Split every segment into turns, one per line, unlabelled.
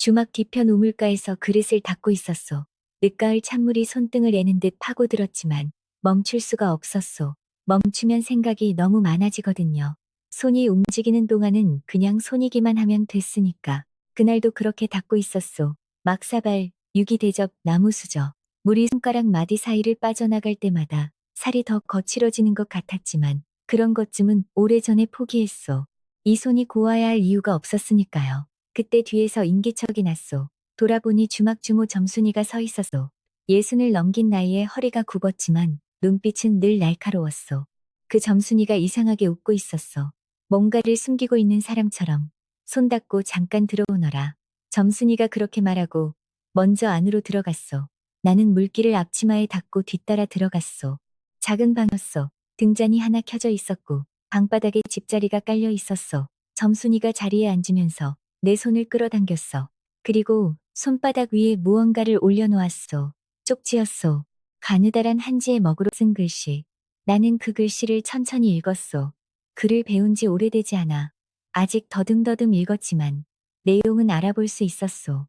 주막 뒤편 우물가에서 그릇을 닦고 있었소. 늦가을 찬물이 손등을 애는 듯 파고들었지만 멈출 수가 없었소. 멈추면 생각이 너무 많아지거든요. 손이 움직이는 동안은 그냥 손이기만 하면 됐으니까. 그날도 그렇게 닦고 있었소. 막사발, 유기대접, 나무수저. 물이 손가락 마디 사이를 빠져나갈 때마다 살이 더 거칠어지는 것 같았지만 그런 것쯤은 오래전에 포기했소. 이 손이 고와야 할 이유가 없었으니까요. 그때 뒤에서 인기척이 났소. 돌아보니 주막주모 점순이가 서 있었소. 예순을 넘긴 나이에 허리가 굽었지만 눈빛은 늘 날카로웠소. 그 점순이가 이상하게 웃고 있었어. 뭔가를 숨기고 있는 사람처럼. 손 닦고 잠깐 들어오너라. 점순이가 그렇게 말하고 먼저 안으로 들어갔어. 나는 물기를 앞치마에 닦고 뒤따라 들어갔어. 작은 방이었어. 등잔이 하나 켜져 있었고 방바닥에 집자리가 깔려 있었어. 점순이가 자리에 앉으면서 내 손을 끌어당겼어. 그리고 손바닥 위에 무언가를 올려놓았어. 쪽지였어. 가느다란 한지에 먹으로 쓴 글씨. 나는 그 글씨를 천천히 읽었어. 글을 배운 지 오래되지 않아. 아직 더듬더듬 읽었지만 내용은 알아볼 수 있었어.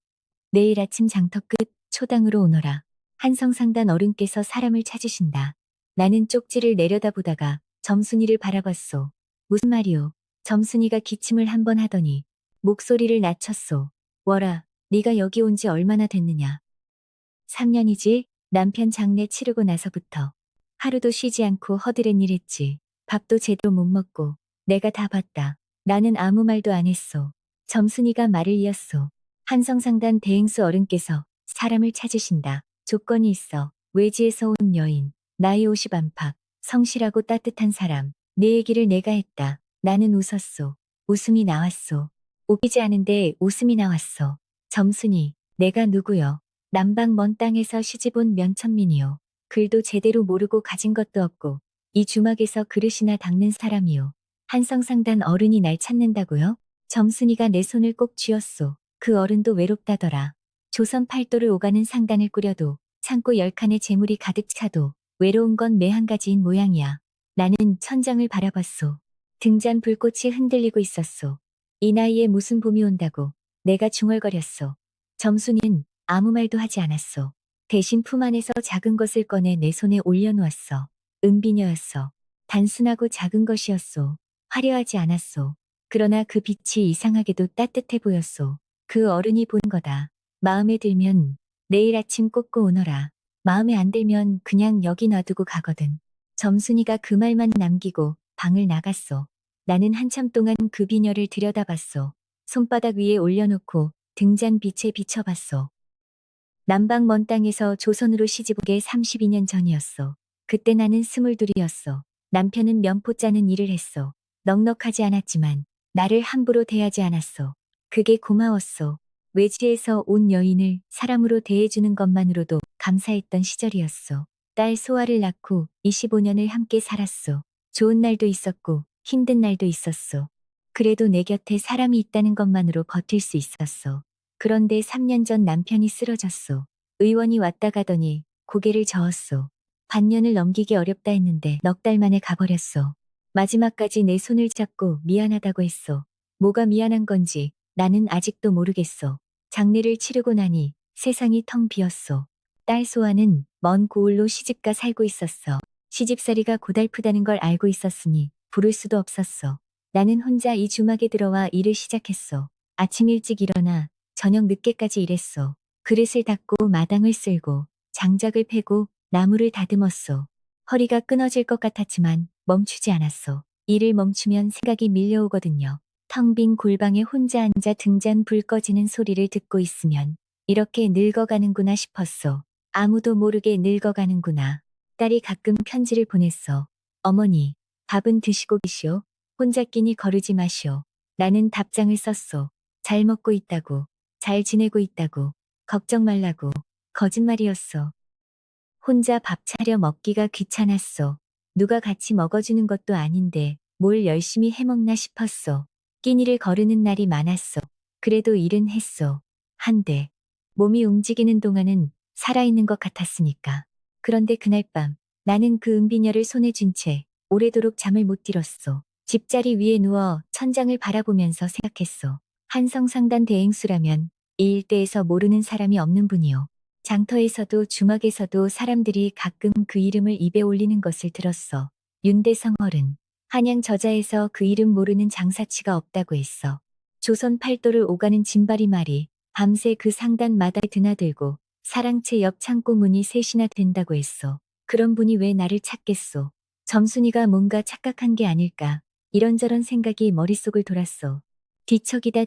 내일 아침 장터 끝 초당으로 오너라. 한성상단 어른께서 사람을 찾으신다. 나는 쪽지를 내려다보다가 점순이를 바라봤소. 무슨 말이오? 점순이가 기침을 한 번 하더니 목소리를 낮췄소. 워라, 네가 여기 온 지 얼마나 됐느냐? 3년이지. 남편 장례 치르고 나서부터. 하루도 쉬지 않고 허드렛 일 했지. 밥도 제대로 못 먹고. 내가 다 봤다. 나는 아무 말도 안 했소. 점순이가 말을 이었소. 한성상단 대행수 어른께서 사람을 찾으신다. 조건이 있어. 외지에서 온 여인. 나이 50 안팎. 성실하고 따뜻한 사람. 내 얘기를 내가 했다. 나는 웃었소. 웃음이 나왔소. 웃기지 않은데 웃음이 나왔어. 점순이, 내가 누구요? 남방 먼 땅에서 시집온 면천민이요. 글도 제대로 모르고 가진 것도 없고 이 주막에서 그릇이나 닦는 사람이요. 한성상단 어른이 날 찾는다고요? 점순이가 내 손을 꼭 쥐었소. 그 어른도 외롭다더라. 조선 팔도를 오가는 상단을 꾸려도 창고 10칸의 재물이 가득 차도 외로운 건 매 한 가지인 모양이야. 나는 천장을 바라봤소. 등잔 불꽃이 흔들리고 있었소. 이 나이에 무슨 봄이 온다고. 내가 중얼거렸소. 점순이는 아무 말도 하지 않았소. 대신 품 안에서 작은 것을 꺼내 내 손에 올려놓았어. 은비녀였어. 단순하고 작은 것이었소. 화려하지 않았소. 그러나 그 빛이 이상하게도 따뜻해 보였소. 그 어른이 본 거다. 마음에 들면 내일 아침 꽂고 오너라. 마음에 안 들면 그냥 여기 놔두고 가거든. 점순이가 그 말만 남기고 방을 나갔소. 나는 한참 동안 그 비녀를 들여다봤소. 손바닥 위에 올려놓고 등잔 빛에 비춰봤소. 남방 먼 땅에서 조선으로 시집온 게 32년 전이었소. 그때 나는 22이었소. 남편은 면포 짜는 일을 했소. 넉넉하지 않았지만 나를 함부로 대하지 않았소. 그게 고마웠소. 외지에서 온 여인을 사람으로 대해주는 것만으로도 감사했던 시절이었소. 딸 소아를 낳고 25년을 함께 살았소. 좋은 날도 있었고 힘든 날도 있었소. 그래도 내 곁에 사람이 있다는 것만으로 버틸 수 있었소. 그런데 3년 전 남편이 쓰러졌소. 의원이 왔다 가더니 고개를 저었소. 반년을 넘기기 어렵다 했는데 넉 달 만에 가버렸소. 마지막까지 내 손을 잡고 미안하다고 했소. 뭐가 미안한 건지 나는 아직도 모르겠소. 장례를 치르고 나니 세상이 텅 비었소. 딸 소아는 먼 고을로 시집가 살고 있었어. 시집살이가 고달프다는 걸 알고 있었으니 부를 수도 없었어. 나는 혼자 이 주막에 들어와 일을 시작했어. 아침 일찍 일어나 저녁 늦게까지 일했어. 그릇을 닦고 마당을 쓸고 장작을 패고 나무를 다듬었어. 허리가 끊어질 것 같았지만 멈추지 않았어. 일을 멈추면 생각이 밀려오거든요. 텅 빈 골방에 혼자 앉아 등잔 불 꺼지는 소리를 듣고 있으면 이렇게 늙어가는구나 싶었어. 아무도 모르게 늙어가는구나. 딸이 가끔 편지를 보냈어. 어머니, 밥은 드시고 계시오. 혼자 끼니 거르지 마시오. 나는 답장을 썼어. 잘 먹고 있다고. 잘 지내고 있다고. 걱정 말라고. 거짓말이었어. 혼자 밥 차려 먹기가 귀찮았어. 누가 같이 먹어주는 것도 아닌데 뭘 열심히 해먹나 싶었어. 끼니를 거르는 날이 많았어. 그래도 일은 했어. 한데 몸이 움직이는 동안은 살아있는 것 같았으니까. 그런데 그날 밤 나는 그 은비녀를 손에 쥔 채 오래도록 잠을 못 들었어. 집자리 위에 누워 천장을 바라보면서 생각했어. 한성상단 대행수라면 이 일대에서 모르는 사람이 없는 분이요. 장터에서도 주막에서도 사람들이 가끔 그 이름을 입에 올리는 것을 들었어. 윤대성 어른. 한양 저자에서 그 이름 모르는 장사치가 없다고 했어. 조선 팔도를 오가는 진바리 말이 밤새 그 상단마다에 드나들고 사랑채 옆 창고 문이 셋이나 된다고 했어. 그런 분이 왜 나를 찾겠소. 점순이가 뭔가 착각한 게 아닐까. 이런저런 생각이 머릿속을 돌았소. 뒤척이다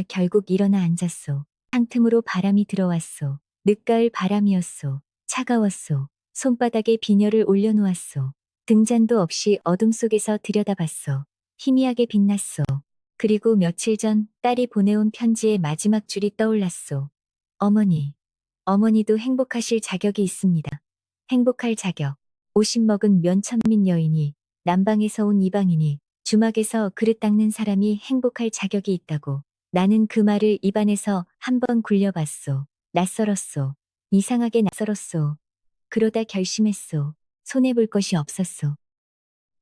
결국 일어나 앉았소. 창틈으로 바람이 들어왔소. 늦가을 바람이었소. 차가웠소. 손바닥에 비녀를 올려놓았소. 등잔도 없이 어둠 속에서 들여다봤소. 희미하게 빛났소. 그리고 며칠 전 딸이 보내온 편지의 마지막 줄이 떠올랐소. 어머니. 어머니도 행복하실 자격이 있습니다. 행복할 자격. 50먹은 면천민 여인이, 남방에서 온 이방인이, 주막에서 그릇 닦는 사람이 행복할 자격이 있다고. 나는 그 말을 입안에서 한번 굴려봤소. 낯설었소. 이상하게 낯설었소. 그러다 결심했소. 손해볼 것이 없었소.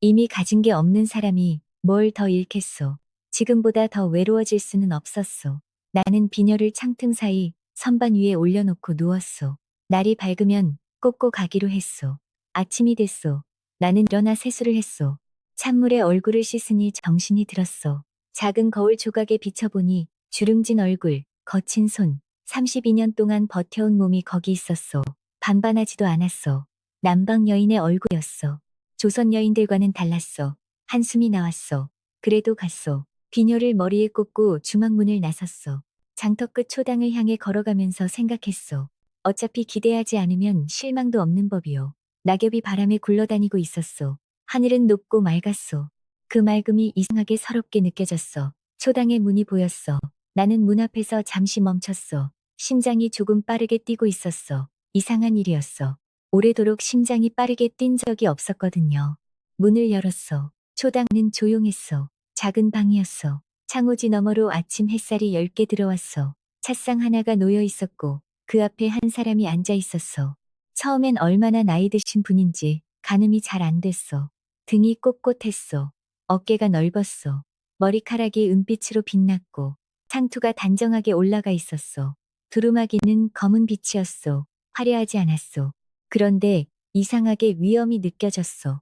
이미 가진 게 없는 사람이 뭘 더 잃겠소. 지금보다 더 외로워질 수는 없었소. 나는 비녀를 창틈 사이 선반 위에 올려놓고 누웠소. 날이 밝으면 꽂고 가기로 했소. 아침이 됐소. 나는 일어나 세수를 했소. 찬물에 얼굴을 씻으니 정신이 들었소. 작은 거울 조각에 비춰보니 주름진 얼굴, 거친 손, 32년 동안 버텨온 몸이 거기 있었소. 반반하지도 않았소. 남방 여인의 얼굴이었소. 조선 여인들과는 달랐소. 한숨이 나왔소. 그래도 갔소. 비녀를 머리에 꽂고 주막문을 나섰소. 장터 끝 초당을 향해 걸어가면서 생각했소. 어차피 기대하지 않으면 실망도 없는 법이요. 낙엽이 바람에 굴러다니고 있었소. 하늘은 높고 맑았소. 그 맑음이 이상하게 서럽게 느껴졌소. 초당의 문이 보였소. 나는 문 앞에서 잠시 멈췄소. 심장이 조금 빠르게 뛰고 있었소. 이상한 일이었소. 오래도록 심장이 빠르게 뛴 적이 없었거든요. 문을 열었소. 초당은 조용했소. 작은 방이었소. 창호지 너머로 아침 햇살이 엷게 들어왔소. 찻상 하나가 놓여 있었고 그 앞에 한 사람이 앉아 있었소. 처음엔 얼마나 나이 드신 분인지 가늠이 잘 안 됐소. 등이 꼿꼿했소. 어깨가 넓었소. 머리카락이 은빛으로 빛났고 상투가 단정하게 올라가 있었소. 두루마기는 검은 빛이었소. 화려하지 않았소. 그런데 이상하게 위엄이 느껴졌소.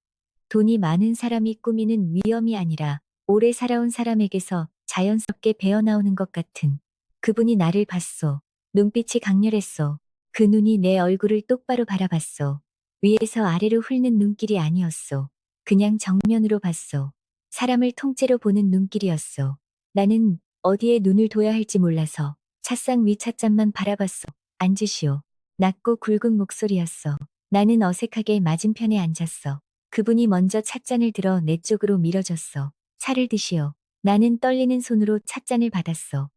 돈이 많은 사람이 꾸미는 위엄이 아니라 오래 살아온 사람에게서 자연스럽게 배어나오는 것 같은. 그분이 나를 봤소. 눈빛이 강렬했소. 그 눈이 내 얼굴을 똑바로 바라봤소. 위에서 아래로 훑는 눈길이 아니었소. 그냥 정면으로 봤소. 사람을 통째로 보는 눈길이었소. 나는 어디에 눈을 둬야 할지 몰라서 찻상 위 찻잔만 바라봤소. 앉으시오. 낮고 굵은 목소리였어. 나는 어색하게 맞은편에 앉았어. 그분이 먼저 찻잔을 들어 내 쪽으로 밀어줬어. 차를 드시오. 나는 떨리는 손으로 찻잔을 받았어.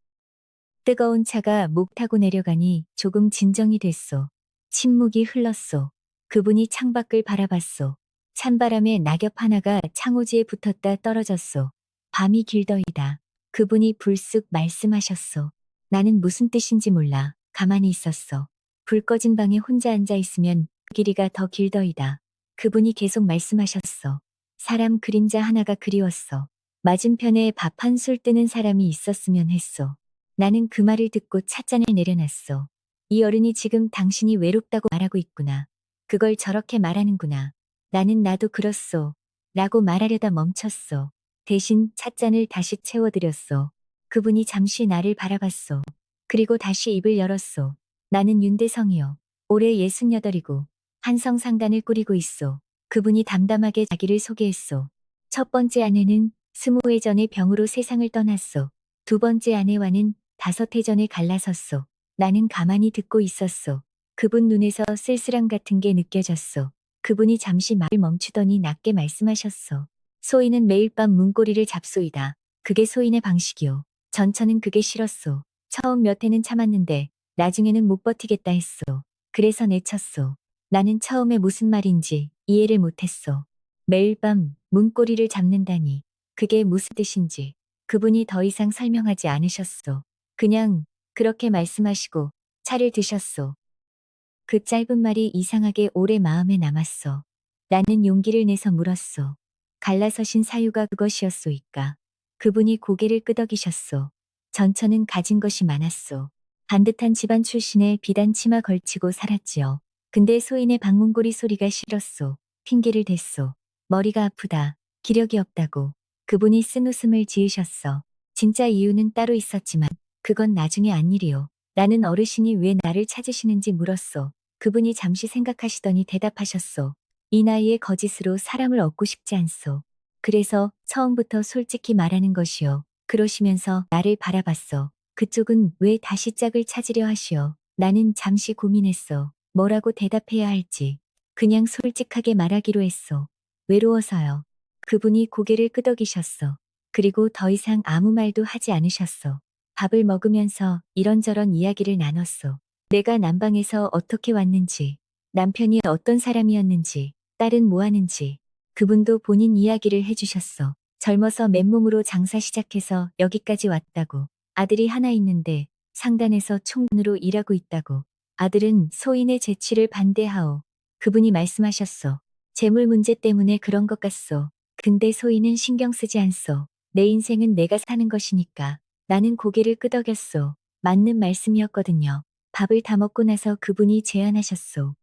뜨거운 차가 목 타고 내려가니 조금 진정이 됐소. 침묵이 흘렀소. 그분이 창밖을 바라봤소. 찬바람에 낙엽 하나가 창호지에 붙었다 떨어졌소. 밤이 길더이다. 그분이 불쑥 말씀하셨소. 나는 무슨 뜻인지 몰라 가만히 있었어. 불 꺼진 방에 혼자 앉아 있으면 그 길이가 더 길더이다. 그분이 계속 말씀하셨어. 사람 그림자 하나가 그리웠어. 맞은편에 밥 한 술 뜨는 사람이 있었으면 했소. 나는 그 말을 듣고 찻잔을 내려놨어. 이 어른이 지금 당신이 외롭다고 말하고 있구나. 그걸 저렇게 말하는구나. 나는 나도 그렇소. 라고 말하려다 멈췄어. 대신 찻잔을 다시 채워드렸어. 그분이 잠시 나를 바라봤어. 그리고 다시 입을 열었어. 나는 윤대성이요. 올해 68이고 한성상단을 꾸리고 있소. 그분이 담담하게 자기를 소개했소. 첫 번째 아내는 20해 전에 병으로 세상을 떠났소. 두 번째 아내와는 5해 전에 갈라섰소. 나는 가만히 듣고 있었소. 그분 눈에서 쓸쓸함 같은 게 느껴졌소. 그분이 잠시 말을 멈추더니 낮게 말씀하셨소. 소인은 매일 밤 문고리를 잡소이다. 그게 소인의 방식이요. 전처는 그게 싫었소. 처음 몇 해는 참았는데 나중에는 못 버티겠다 했소. 그래서 내쳤소. 나는 처음에 무슨 말인지 이해를 못했소. 매일 밤 문고리를 잡는다니 그게 무슨 뜻인지 그분이 더 이상 설명하지 않으셨소. 그냥 그렇게 말씀하시고 차를 드셨소. 그 짧은 말이 이상하게 오래 마음에 남았소. 나는 용기를 내서 물었소. 갈라서신 사유가 그것이었소이까. 그분이 고개를 끄덕이셨소. 전처는 가진 것이 많았소. 반듯한 집안 출신에 비단 치마 걸치고 살았지요. 근데 소인의 방문고리 소리가 싫었소. 핑계를 댔소. 머리가 아프다. 기력이 없다고. 그분이 쓴 웃음을 지으셨어. 진짜 이유는 따로 있었지만 그건 나중에 안 일이요. 나는 어르신이 왜 나를 찾으시는지 물었소. 그분이 잠시 생각하시더니 대답하셨소. 이 나이에 거짓으로 사람을 얻고 싶지 않소. 그래서 처음부터 솔직히 말하는 것이요. 그러시면서 나를 바라봤소. 그쪽은 왜 다시 짝을 찾으려 하시오. 나는 잠시 고민했어. 뭐라고 대답해야 할지. 그냥 솔직하게 말하기로 했소. 외로워서요. 그분이 고개를 끄덕이셨어. 그리고 더 이상 아무 말도 하지 않으셨어. 밥을 먹으면서 이런저런 이야기를 나눴어. 내가 남방에서 어떻게 왔는지, 남편이 어떤 사람이었는지, 딸은 뭐 하는지. 그분도 본인 이야기를 해주셨어. 젊어서 맨몸으로 장사 시작해서 여기까지 왔다고. 아들이 하나 있는데 상단에서 총무로 일하고 있다고. 아들은 소인의 재치를 반대하오. 그분이 말씀하셨어. 재물 문제 때문에 그런 것 같소. 근데 소인은 신경 쓰지 않소. 내 인생은 내가 사는 것이니까. 나는 고개를 끄덕였소. 맞는 말씀이었거든요. 밥을 다 먹고 나서 그분이 제안하셨소.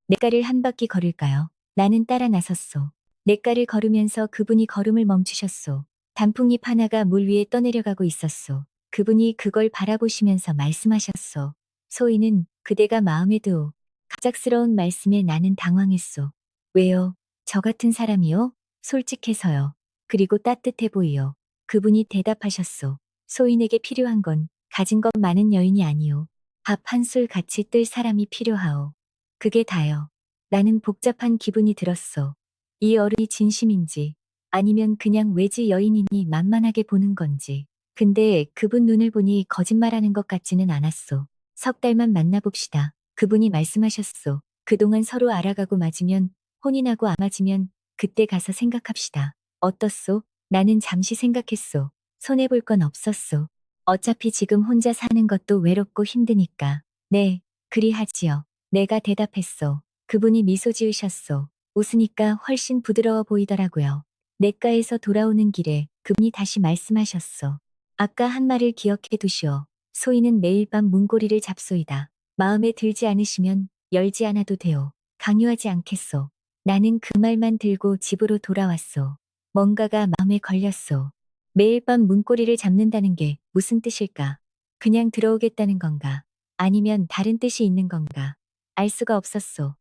냇가를 한 바퀴 걸을까요? 나는 따라 나섰소. 냇가를 걸으면서 그분이 걸음을 멈추셨소. 단풍잎 하나가 물 위에 떠내려가고 있었소. 그분이 그걸 바라보시면서 말씀하셨소. 소희는 그대가 마음에 드오. 갑작스러운 말씀에 나는 당황했소. 왜요? 저 같은 사람이요? 솔직해서요. 그리고 따뜻해 보이요. 그분이 대답하셨소. 소인에게 필요한 건 가진 것 많은 여인이 아니오. 밥 한 술 같이 뜰 사람이 필요하오. 그게 다요. 나는 복잡한 기분이 들었어. 이 어른이 진심인지 아니면 그냥 외지 여인이니 만만하게 보는 건지. 근데 그분 눈을 보니 거짓말하는 것 같지는 않았소. 석 달만 만나봅시다. 그분이 말씀하셨소. 그동안 서로 알아가고 맞으면 혼인하고 안 맞으면 그때 가서 생각합시다. 어떻소? 나는 잠시 생각했소. 손해볼 건 없었소. 어차피 지금 혼자 사는 것도 외롭고 힘드니까. 네, 그리하지요. 내가 대답했소. 그분이 미소 지으셨소. 웃으니까 훨씬 부드러워 보이더라고요. 냇가에서 돌아오는 길에 그분이 다시 말씀하셨소. 아까 한 말을 기억해 두시오. 소인은 매일 밤 문고리를 잡소이다. 마음에 들지 않으시면 열지 않아도 돼요. 강요하지 않겠소. 나는 그 말만 들고 집으로 돌아왔소. 뭔가가 마음에 걸렸소. 매일 밤 문고리를 잡는다는 게 무슨 뜻일까? 그냥 들어오겠다는 건가? 아니면 다른 뜻이 있는 건가? 알 수가 없었소.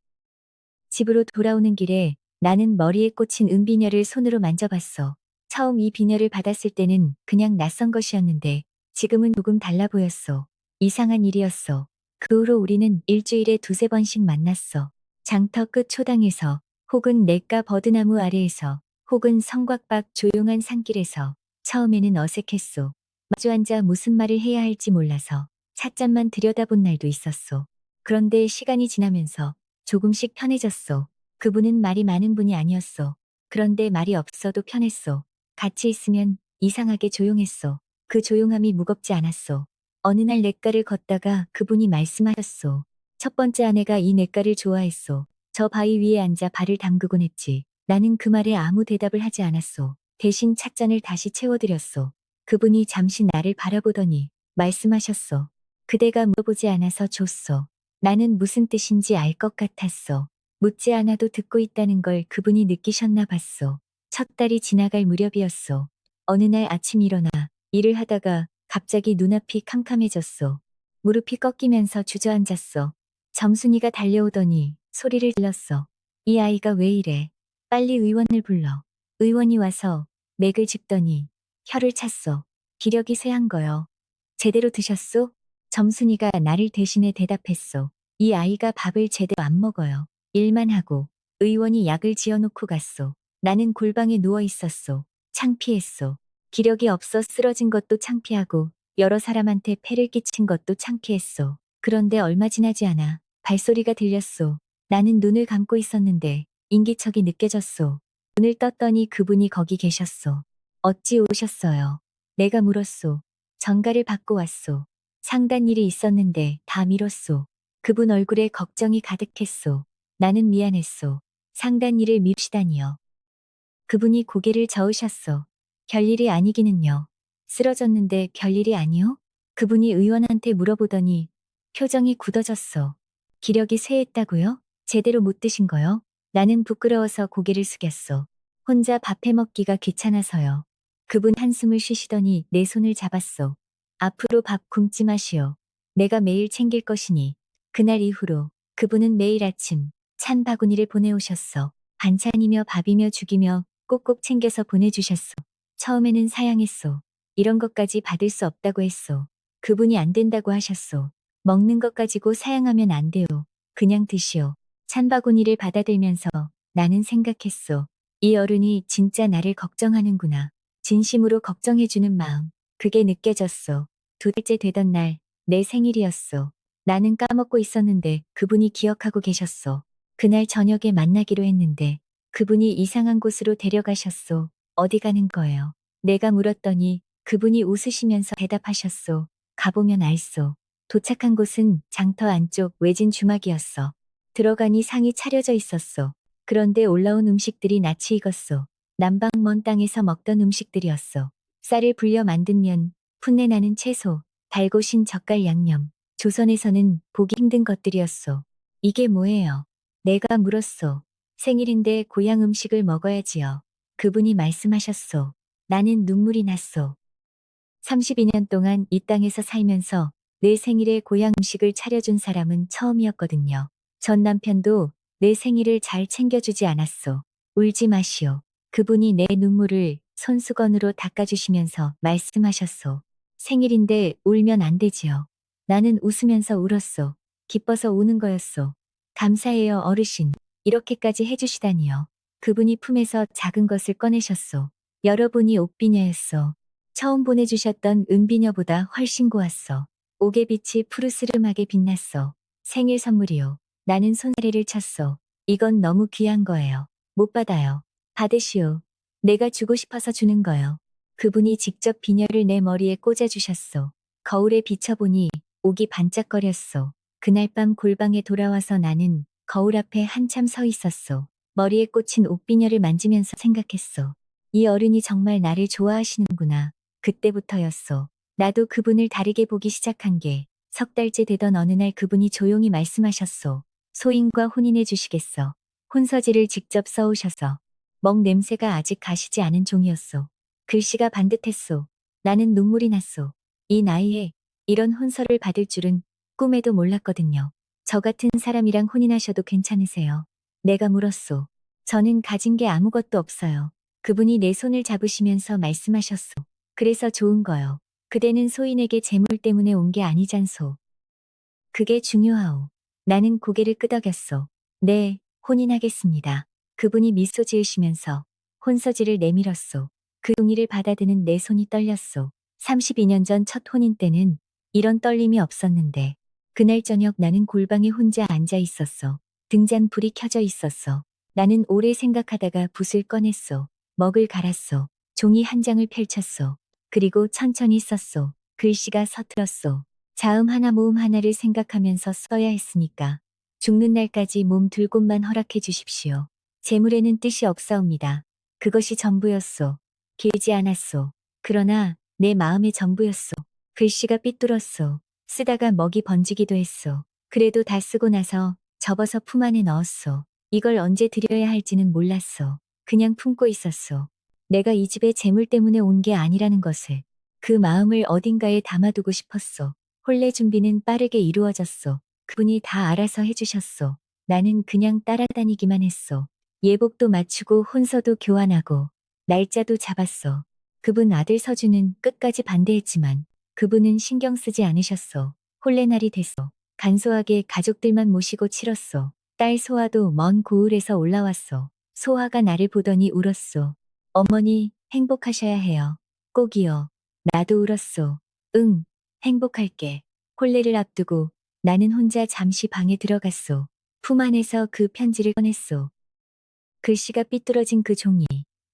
집으로 돌아오는 길에 나는 머리에 꽂힌 은비녀를 손으로 만져봤어. 처음 이 비녀를 받았을 때는 그냥 낯선 것이었는데 지금은 조금 달라 보였어. 이상한 일이었어. 그 후로 우리는 일주일에 두세 번씩 만났어. 장터 끝 초당에서 혹은 냇가 버드나무 아래에서 혹은 성곽 밖 조용한 산길에서 처음에는 어색했소. 마주 앉아 무슨 말을 해야 할지 몰라서 찻잔만 들여다본 날도 있었소. 그런데 시간이 지나면서 조금씩 편해졌어. 그분은 말이 많은 분이 아니었어. 그런데 말이 없어도 편했어. 같이 있으면 이상하게 조용했어. 그 조용함이 무겁지 않았어. 어느 날 냇가를 걷다가 그분이 말씀하셨어. 첫 번째 아내가 이 냇가를 좋아했어. 저 바위 위에 앉아 발을 담그곤 했지. 나는 그 말에 아무 대답을 하지 않았어. 대신 찻잔을 다시 채워드렸어. 그분이 잠시 나를 바라보더니 말씀하셨어. 그대가 물어보지 않아서 줬어. 나는 무슨 뜻인지 알 것 같았어. 묻지 않아도 듣고 있다는 걸 그분이 느끼셨나 봤어. 첫 달이 지나갈 무렵이었어. 어느 날 아침 일어나 일을 하다가 갑자기 눈앞이 캄캄해졌어. 무릎이 꺾이면서 주저앉았어. 점순이가 달려오더니 소리를 질렀어. 이 아이가 왜 이래? 빨리 의원을 불러. 의원이 와서 맥을 짚더니 혀를 찼어. 기력이 쇠한 거요. 제대로 드셨소? 점순이가 나를 대신해 대답했어. 이 아이가 밥을 제대로 안 먹어요. 일만 하고. 의원이 약을 지어놓고 갔소. 나는 골방에 누워 있었소. 창피했소. 기력이 없어 쓰러진 것도 창피하고 여러 사람한테 폐를 끼친 것도 창피했소. 그런데 얼마 지나지 않아 발소리가 들렸소. 나는 눈을 감고 있었는데 인기척이 느껴졌소. 눈을 떴더니 그분이 거기 계셨소. 어찌 오셨어요? 내가 물었소. 전가를 받고 왔소. 상단 일이 있었는데 다 미뤘소. 그분 얼굴에 걱정이 가득했소. 나는 미안했소. 상단 일을 미루시다니요. 그분이 고개를 저으셨소. 별일이 아니기는요. 쓰러졌는데 별일이 아니요? 그분이 의원한테 물어보더니 표정이 굳어졌어. 기력이 쇠했다고요? 제대로 못 드신 거요? 나는 부끄러워서 고개를 숙였어. 혼자 밥해 먹기가 귀찮아서요. 그분 한숨을 쉬시더니 내 손을 잡았어. 앞으로 밥 굶지 마시오. 내가 매일 챙길 것이니. 그날 이후로 그분은 매일 아침 찬 바구니를 보내오셨어. 반찬이며 밥이며 죽이며 꼭꼭 챙겨서 보내주셨어. 처음에는 사양했소. 이런 것까지 받을 수 없다고 했소. 그분이 안 된다고 하셨소. 먹는 것 가지고 사양하면 안 돼요. 그냥 드시오. 찬 바구니를 받아들면서 나는 생각했소. 이 어른이 진짜 나를 걱정하는구나. 진심으로 걱정해주는 마음. 그게 느껴졌소. 2달째 되던 날, 내 생일이었소. 나는 까먹고 있었는데 그분이 기억하고 계셨소. 그날 저녁에 만나기로 했는데 그분이 이상한 곳으로 데려가셨소. 어디 가는 거예요? 내가 물었더니 그분이 웃으시면서 대답하셨소. 가보면 알소. 도착한 곳은 장터 안쪽 외진 주막이었어. 들어가니 상이 차려져 있었소. 그런데 올라온 음식들이 낯이 익었소. 남방 먼 땅에서 먹던 음식들이었어. 쌀을 불려 만든 면, 풋내 나는 채소, 달고 신 젓갈 양념. 조선에서는 보기 힘든 것들이었소. 이게 뭐예요? 내가 물었소. 생일인데 고향 음식을 먹어야지요. 그분이 말씀하셨소. 나는 눈물이 났소. 32년 동안 이 땅에서 살면서 내 생일에 고향 음식을 차려준 사람은 처음이었거든요. 전 남편도 내 생일을 잘 챙겨주지 않았소. 울지 마시오. 그분이 내 눈물을 손수건으로 닦아주시면서 말씀하셨소. 생일인데 울면 안 되지요. 나는 웃으면서 울었소. 기뻐서 우는 거였소. 감사해요, 어르신. 이렇게까지 해주시다니요. 그분이 품에서 작은 것을 꺼내셨소. 여러분이 옷비녀였소. 처음 보내주셨던 은비녀보다 훨씬 고왔어. 옥의 빛이 푸르스름하게 빛났어. 생일 선물이요. 나는 손사래를 쳤어. 이건 너무 귀한 거예요. 못 받아요. 받으시오. 내가 주고 싶어서 주는 거요. 그분이 직접 비녀를 내 머리에 꽂아주셨어. 거울에 비춰보니 옥이 반짝거렸어. 그날 밤 골방에 돌아와서 나는 거울 앞에 한참 서 있었어. 머리에 꽂힌 옥비녀를 만지면서 생각했어. 이 어른이 정말 나를 좋아하시는구나. 그때부터였어. 나도 그분을 다르게 보기 시작한 게 3달째 되던 어느 날 그분이 조용히 말씀하셨소. 소인과 혼인해 주시겠어. 혼서지를 직접 써오셔서. 먹 냄새가 아직 가시지 않은 종이었소. 글씨가 반듯했소. 나는 눈물이 났소. 이 나이에 이런 혼서를 받을 줄은 꿈에도 몰랐거든요. 저 같은 사람이랑 혼인하셔도 괜찮으세요? 내가 물었소. 저는 가진 게 아무것도 없어요. 그분이 내 손을 잡으시면서 말씀하셨소. 그래서 좋은 거요. 그대는 소인에게 재물 때문에 온 게 아니잖소. 그게 중요하오. 나는 고개를 끄덕였소. 네, 혼인하겠습니다. 그분이 미소 지으시면서 혼서지를 내밀었소. 그 종이를 받아드는 내 손이 떨렸소. 32년 전 첫 혼인 때는 이런 떨림이 없었는데 그날 저녁 나는 골방에 혼자 앉아 있었어. 등잔 불이 켜져 있었어. 나는 오래 생각하다가 붓을 꺼냈소. 먹을 갈았소. 종이 한 장을 펼쳤소. 그리고 천천히 썼소. 글씨가 서툴었소. 자음 하나 모음 하나를 생각하면서 써야 했으니까. 죽는 날까지 몸 둘 곳만 허락해 주십시오. 재물에는 뜻이 없사옵니다. 그것이 전부였소. 길지 않았소. 그러나 내 마음의 전부였소. 글씨가 삐뚤었소. 쓰다가 먹이 번지기도 했소. 그래도 다 쓰고 나서 접어서 품 안에 넣었소. 이걸 언제 드려야 할지는 몰랐소. 그냥 품고 있었소. 내가 이 집에 재물 때문에 온 게 아니라는 것을. 그 마음을 어딘가에 담아두고 싶었소. 혼례 준비는 빠르게 이루어졌소. 그분이 다 알아서 해주셨소. 나는 그냥 따라다니기만 했소. 예복도 맞추고 혼서도 교환하고 날짜도 잡았소. 그분 아들 서주는 끝까지 반대했지만 그분은 신경 쓰지 않으셨소. 혼례날이 됐소. 간소하게 가족들만 모시고 치렀소. 딸 소아도 먼 고을에서 올라왔소. 소아가 나를 보더니 울었소. 어머니, 행복하셔야 해요. 꼭이요. 나도 울었소. 응, 행복할게. 혼례를 앞두고 나는 혼자 잠시 방에 들어갔소. 품 안에서 그 편지를 꺼냈소. 글씨가 삐뚤어진 그 종이.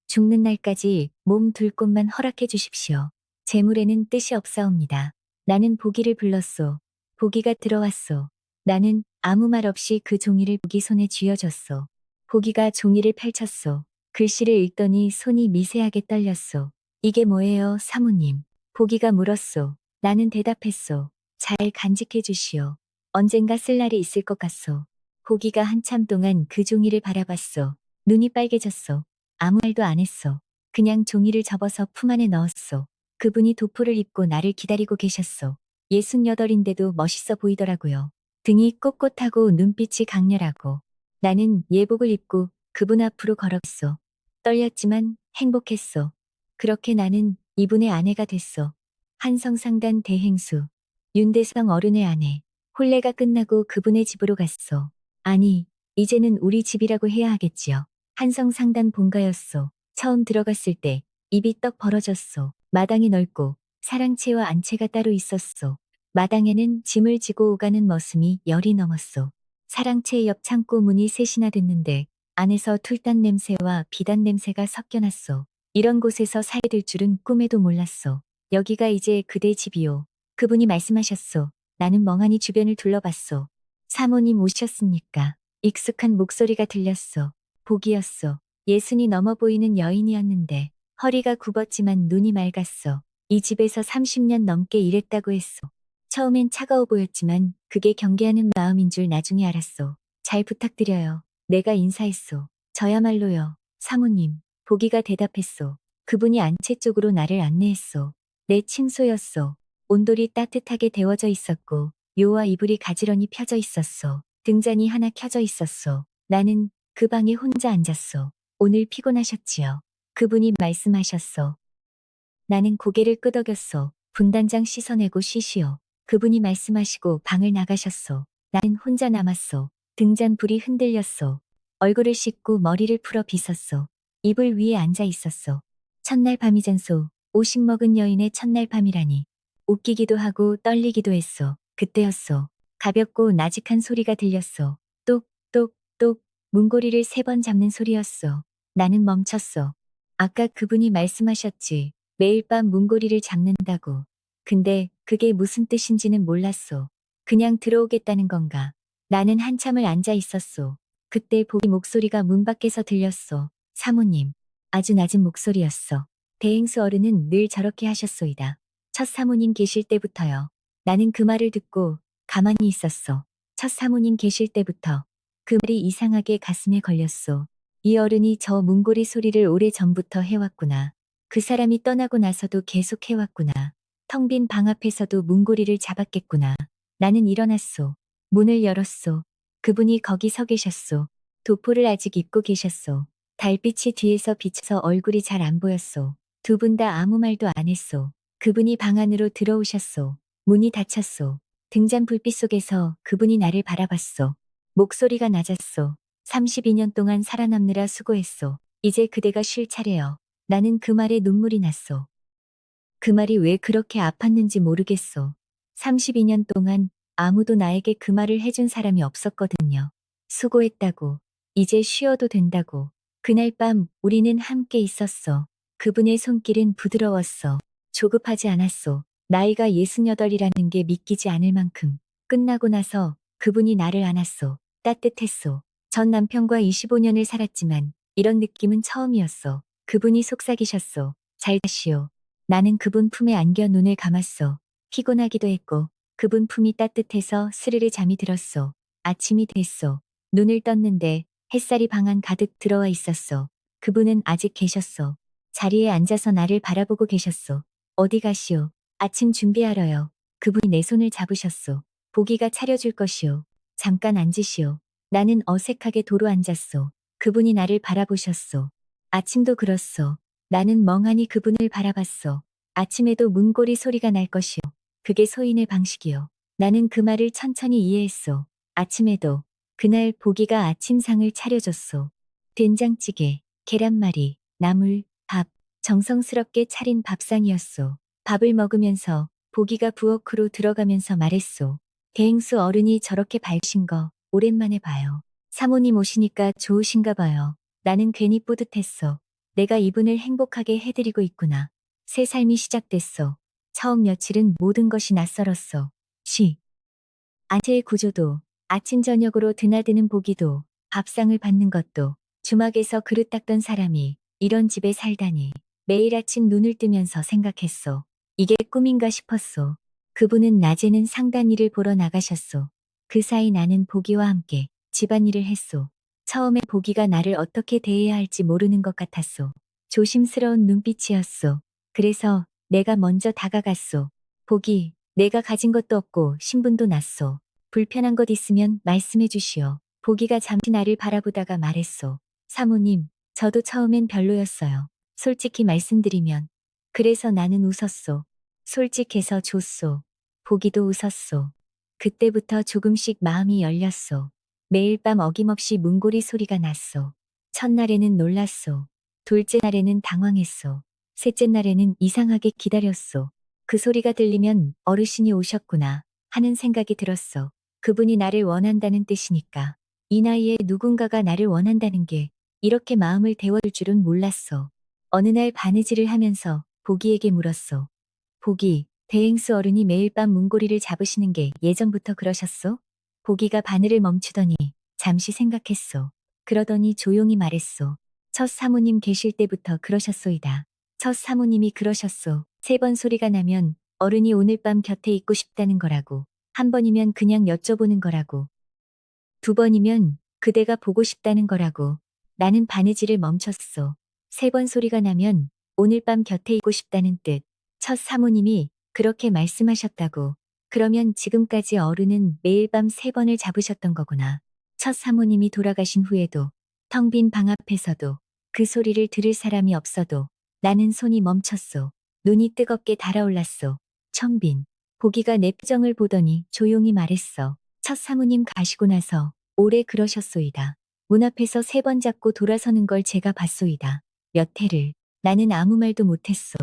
죽는 날까지 몸 둘 곳만 허락해 주십시오. 재물에는 뜻이 없사옵니다. 나는 보기를 불렀소. 보기가 들어왔소. 나는 아무 말 없이 그 종이를 보기 손에 쥐어줬소. 보기가 종이를 펼쳤소. 글씨를 읽더니 손이 미세하게 떨렸소. 이게 뭐예요, 사모님? 보기가 물었소. 나는 대답했소. 잘 간직해 주시오. 언젠가 쓸 날이 있을 것 같소. 보기가 한참 동안 그 종이를 바라봤소. 눈이 빨개졌소. 아무 말도 안 했소. 그냥 종이를 접어서 품 안에 넣었소. 그분이 도포를 입고 나를 기다리고 계셨소. 68인데도 멋있어 보이더라고요. 등이 꼿꼿하고 눈빛이 강렬하고. 나는 예복을 입고 그분 앞으로 걸었소. 떨렸지만 행복했소. 그렇게 나는 이분의 아내가 됐소. 한성상단 대행수. 윤대성 어른의 아내. 혼례가 끝나고 그분의 집으로 갔소. 아니, 이제는 우리 집이라고 해야 하겠지요. 한성상단 본가였소. 처음 들어갔을 때 입이 떡 벌어졌소. 마당이 넓고 사랑채와 안채가 따로 있었소. 마당에는 짐을 지고 오가는 머슴이 열이 넘었소. 사랑채 옆 창고 문이 셋이나 됐는데 안에서 툴단 냄새와 비단 냄새가 섞여났소. 이런 곳에서 살게 줄은 꿈에도 몰랐소. 여기가 이제 그대 집이요. 그분이 말씀하셨소. 나는 멍하니 주변을 둘러봤소. 사모님 오셨습니까? 익숙한 목소리가 들렸소. 복이었소. 60이 넘어 보이는 여인이었는데 허리가 굽었지만 눈이 맑았소. 이 집에서 30년 넘게 일했다고 했소. 처음엔 차가워 보였지만 그게 경계하는 마음인 줄 나중에 알았소. 잘 부탁드려요. 내가 인사했소. 저야말로요. 사모님. 보기가 대답했소. 그분이 안채 쪽으로 나를 안내했소. 내 침소였소. 온돌이 따뜻하게 데워져 있었고 요와 이불이 가지런히 펴져 있었소. 등잔이 하나 켜져 있었소. 나는 그 방에 혼자 앉았소. 오늘 피곤하셨지요. 그분이 말씀하셨소. 나는 고개를 끄덕였소. 분단장 씻어내고 쉬시오. 그분이 말씀하시고 방을 나가셨소. 나는 혼자 남았소. 등잔 불이 흔들렸소. 얼굴을 씻고 머리를 풀어 빗었소. 이불 위에 앉아 있었소. 첫날 밤이잖소. 50 먹은 여인의 첫날 밤이라니. 웃기기도 하고 떨리기도 했소. 그때였소. 가볍고 나직한 소리가 들렸소. 똑, 똑, 똑. 문고리를 3번 잡는 소리였소. 나는 멈췄소. 아까 그분이 말씀하셨지. 매일 밤 문고리를 잡는다고. 근데 그게 무슨 뜻인지는 몰랐소. 그냥 들어오겠다는 건가. 나는 한참을 앉아 있었소. 그때 보기 목소리가 문 밖에서 들렸소. 사모님. 아주 낮은 목소리였어. 대행수 어른은 늘 저렇게 하셨소이다. 첫 사모님 계실 때부터요. 나는 그 말을 듣고 가만히 있었어. 첫 사모님 계실 때부터. 그 말이 이상하게 가슴에 걸렸소. 이 어른이 저 문고리 소리를 오래 전부터 해왔구나. 그 사람이 떠나고 나서도 계속 해왔구나. 텅 빈 방 앞에서도 문고리를 잡았겠구나. 나는 일어났소. 문을 열었소. 그분이 거기 서 계셨소. 도포를 아직 입고 계셨소. 달빛이 뒤에서 비쳐서 얼굴이 잘 안 보였소. 두 분 다 아무 말도 안 했소. 그분이 방 안으로 들어오셨소. 문이 닫혔소. 등잔 불빛 속에서 그분이 나를 바라봤소. 목소리가 낮았소. 32년 동안 살아남느라 수고했소. 이제 그대가 쉴 차례여. 나는 그 말에 눈물이 났소. 그 말이 왜 그렇게 아팠는지 모르겠소. 32년 동안 아무도 나에게 그 말을 해준 사람이 없었거든요. 수고했다고. 이제 쉬어도 된다고. 그날 밤 우리는 함께 있었어. 그분의 손길은 부드러웠어. 조급하지 않았소. 나이가 68이라는 게 믿기지 않을 만큼. 끝나고 나서 그분이 나를 안았소. 따뜻했소. 전 남편과 25년을 살았지만 이런 느낌은 처음이었어. 그분이 속삭이셨소. 잘 자시오. 나는 그분 품에 안겨 눈을 감았소. 피곤하기도 했고 그분 품이 따뜻해서 스르르 잠이 들었소. 아침이 됐소. 눈을 떴는데 햇살이 방 안 가득 들어와 있었소. 그분은 아직 계셨소. 자리에 앉아서 나를 바라보고 계셨소. 어디 가시오? 아침 준비하러요. 그분이 내 손을 잡으셨소. 보기가 차려줄 것이오. 잠깐 앉으시오. 나는 어색하게 도로 앉았소. 그분이 나를 바라보셨소. 아침도 그렇소. 나는 멍하니 그분을 바라봤소. 아침에도 문고리 소리가 날 것이오. 그게 소인의 방식이오. 나는 그 말을 천천히 이해했소. 아침에도. 그날 보기가 아침상을 차려줬소. 된장찌개, 계란말이, 나물, 밥. 정성스럽게 차린 밥상이었소. 밥을 먹으면서 보기가 부엌으로 들어가면서 말했소. 대행수 어른이 저렇게 밝으신 거 오랜만에 봐요. 사모님 오시니까 좋으신가 봐요. 나는 괜히 뿌듯했어. 내가 이분을 행복하게 해드리고 있구나. 새 삶이 시작됐어. 처음 며칠은 모든 것이 낯설었어. 안채의 구조도, 아침 저녁으로 드나드는 보기도, 밥상을 받는 것도, 주막에서 그릇 닦던 사람이 이런 집에 살다니. 매일 아침 눈을 뜨면서 생각했어. 이게 꿈인가 싶었어. 그분은 낮에는 상단 일을 보러 나가셨소. 그 사이 나는 보기와 함께 집안일을 했소. 처음에 보기가 나를 어떻게 대해야 할지 모르는 것 같았소. 조심스러운 눈빛이었소. 그래서 내가 먼저 다가갔소. 보기, 내가 가진 것도 없고 신분도 낮소. 불편한 것 있으면 말씀해 주시오. 보기가 잠시 나를 바라보다가 말했소. 사모님, 저도 처음엔 별로였어요. 솔직히 말씀드리면. 그래서 나는 웃었소. 솔직해서 좋소. 보기도 웃었소. 그때부터 조금씩 마음이 열렸소. 매일 밤 어김없이 문고리 소리가 났소. 첫날에는 놀랐소. 둘째 날에는 당황했소. 셋째 날에는 이상하게 기다렸소. 그 소리가 들리면 어르신이 오셨구나 하는 생각이 들었소. 그분이 나를 원한다는 뜻이니까. 이 나이에 누군가가 나를 원한다는 게 이렇게 마음을 데워줄 줄은 몰랐소. 어느 날 바느질을 하면서 보기에게 물었소. 보기, 대행수 어른이 매일 밤 문고리를 잡으시는 게 예전부터 그러셨소? 보기가 바늘을 멈추더니 잠시 생각했소. 그러더니 조용히 말했소. 첫 사모님 계실 때부터 그러셨소이다. 첫 사모님이 그러셨소. 3번 소리가 나면 어른이 오늘 밤 곁에 있고 싶다는 거라고. 1번이면 그냥 여쭤보는 거라고. 2번이면 그대가 보고 싶다는 거라고. 나는 바느질을 멈췄소. 3번 소리가 나면 오늘 밤 곁에 있고 싶다는 뜻. 첫 사모님이 그렇게 말씀하셨다고. 그러면 지금까지 어른은 매일 밤 3번을 잡으셨던 거구나. 첫 사모님이 돌아가신 후에도 텅 빈 방 앞에서도 그 소리를 들을 사람이 없어도 나는 손이 멈췄소. 눈이 뜨겁게 달아올랐소. 청빈. 보기가 내 표정을 보더니 조용히 말했어. 첫 사모님 가시고 나서 오래 그러셨소이다. 문 앞에서 3번 잡고 돌아서는 걸 제가 봤소이다. 몇 해를. 나는 아무 말도 못했소.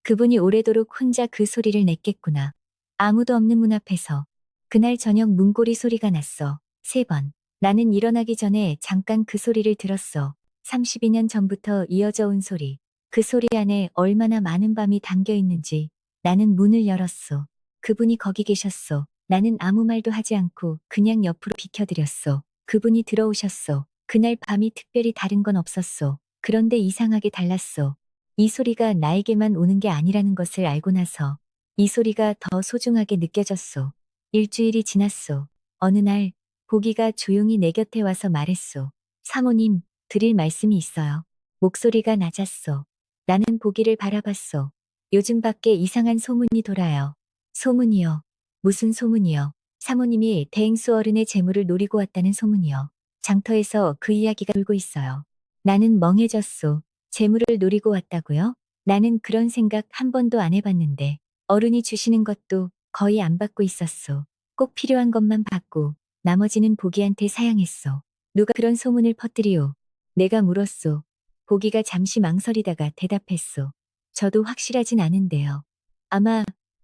그분이 오래도록 혼자 그 소리를 냈겠구나. 아무도 없는 문 앞에서. 그날 저녁 문고리 소리가 났어. 3번. 나는 일어나기 전에 잠깐 그 소리를 들었어. 32년 전부터 이어져 온 소리. 그 소리 안에 얼마나 많은 밤이 담겨 있는지. 나는 문을 열었소. 그분이 거기 계셨소. 나는 아무 말도 하지 않고 그냥 옆으로 비켜드렸소. 그분이 들어오셨소. 그날 밤이 특별히 다른 건 없었소. 그런데 이상하게 달랐소. 이 소리가 나에게만 오는 게 아니라는 것을 알고 나서 이 소리가 더 소중하게 느껴졌소. 일주일이 지났소. 어느 날 보기가 조용히 내 곁에 와서 말했소. 사모님, 드릴 말씀이 있어요. 목소리가 낮았소. 나는 보기를 바라봤소. 요즘 밖에 이상한 소문이 돌아요. 소문이요. 무슨 소문이요? 사모님이 대행수 어른의 재물을 노리고 왔다는 소문이요. 장터에서 그 이야기가 돌고 있어요. 나는 멍해졌소. 재물을 노리고 왔다고요? 나는 그런 생각 한 번도 안 해봤는데 어른이 주시는 것도 거의 안 받고 있었소. 꼭 필요한 것만 받고 나머지는 보기한테 사양했소. 누가 그런 소문을 퍼뜨리오? 내가 물었소. 보기가 잠시 망설이다가 대답했소. 저도 확실하진 않은데요. 아마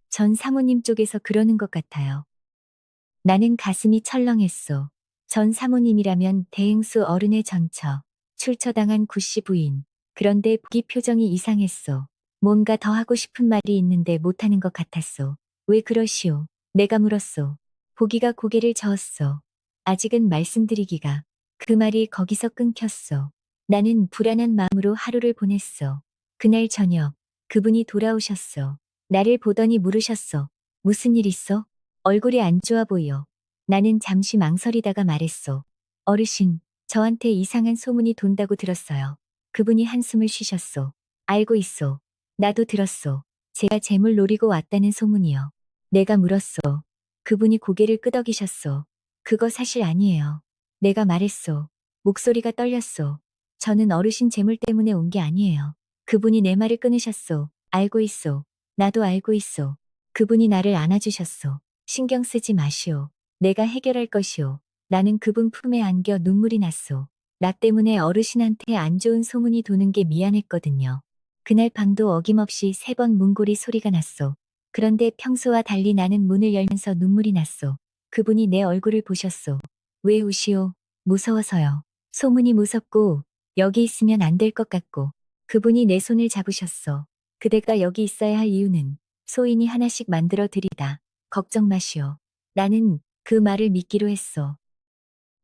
전 사모님 쪽에서 그러는 것 같아요. 나는 가슴이 철렁했소. 전 사모님이라면 대행수 어른의 전처, 출처당한 구씨 부인. 그런데 보기 표정이 이상했소. 뭔가 더 하고 싶은 말이 있는데 못하는 것 같았소. 왜 그러시오? 내가 물었소. 보기가 고개를 저었소. 아직은 말씀드리기가. 그 말이 거기서 끊겼소. 나는 불안한 마음으로 하루를 보냈소. 그날 저녁 그분이 돌아오셨소. 나를 보더니 물으셨소. 무슨 일 있어? 얼굴이 안 좋아 보여. 나는 잠시 망설이다가 말했소. 어르신, 저한테 이상한 소문이 돈다고 들었어요. 그분이 한숨을 쉬셨소. 알고 있소. 나도 들었소. 제가 재물 노리고 왔다는 소문이요. 내가 물었소. 그분이 고개를 끄덕이셨소. 그거 사실 아니에요. 내가 말했소. 목소리가 떨렸소. 저는 어르신 재물 때문에 온 게 아니에요. 그분이 내 말을 끊으셨소. 알고 있소. 나도 알고 있소. 그분이 나를 안아주셨소. 신경 쓰지 마시오. 내가 해결할 것이오. 나는 그분 품에 안겨 눈물이 났소. 나 때문에 어르신한테 안 좋은 소문이 도는 게 미안했거든요. 그날 밤도 어김없이 3번 문고리 소리가 났소. 그런데 평소와 달리 나는 문을 열면서 눈물이 났소. 그분이 내 얼굴을 보셨소. 왜 우시오? 무서워서요. 소문이 무섭고 여기 있으면 안 될 것 같고. 그분이 내 손을 잡으셨소. 그대가 여기 있어야 할 이유는 소인이 하나씩 만들어 드리다. 걱정 마시오. 나는 그 말을 믿기로 했소.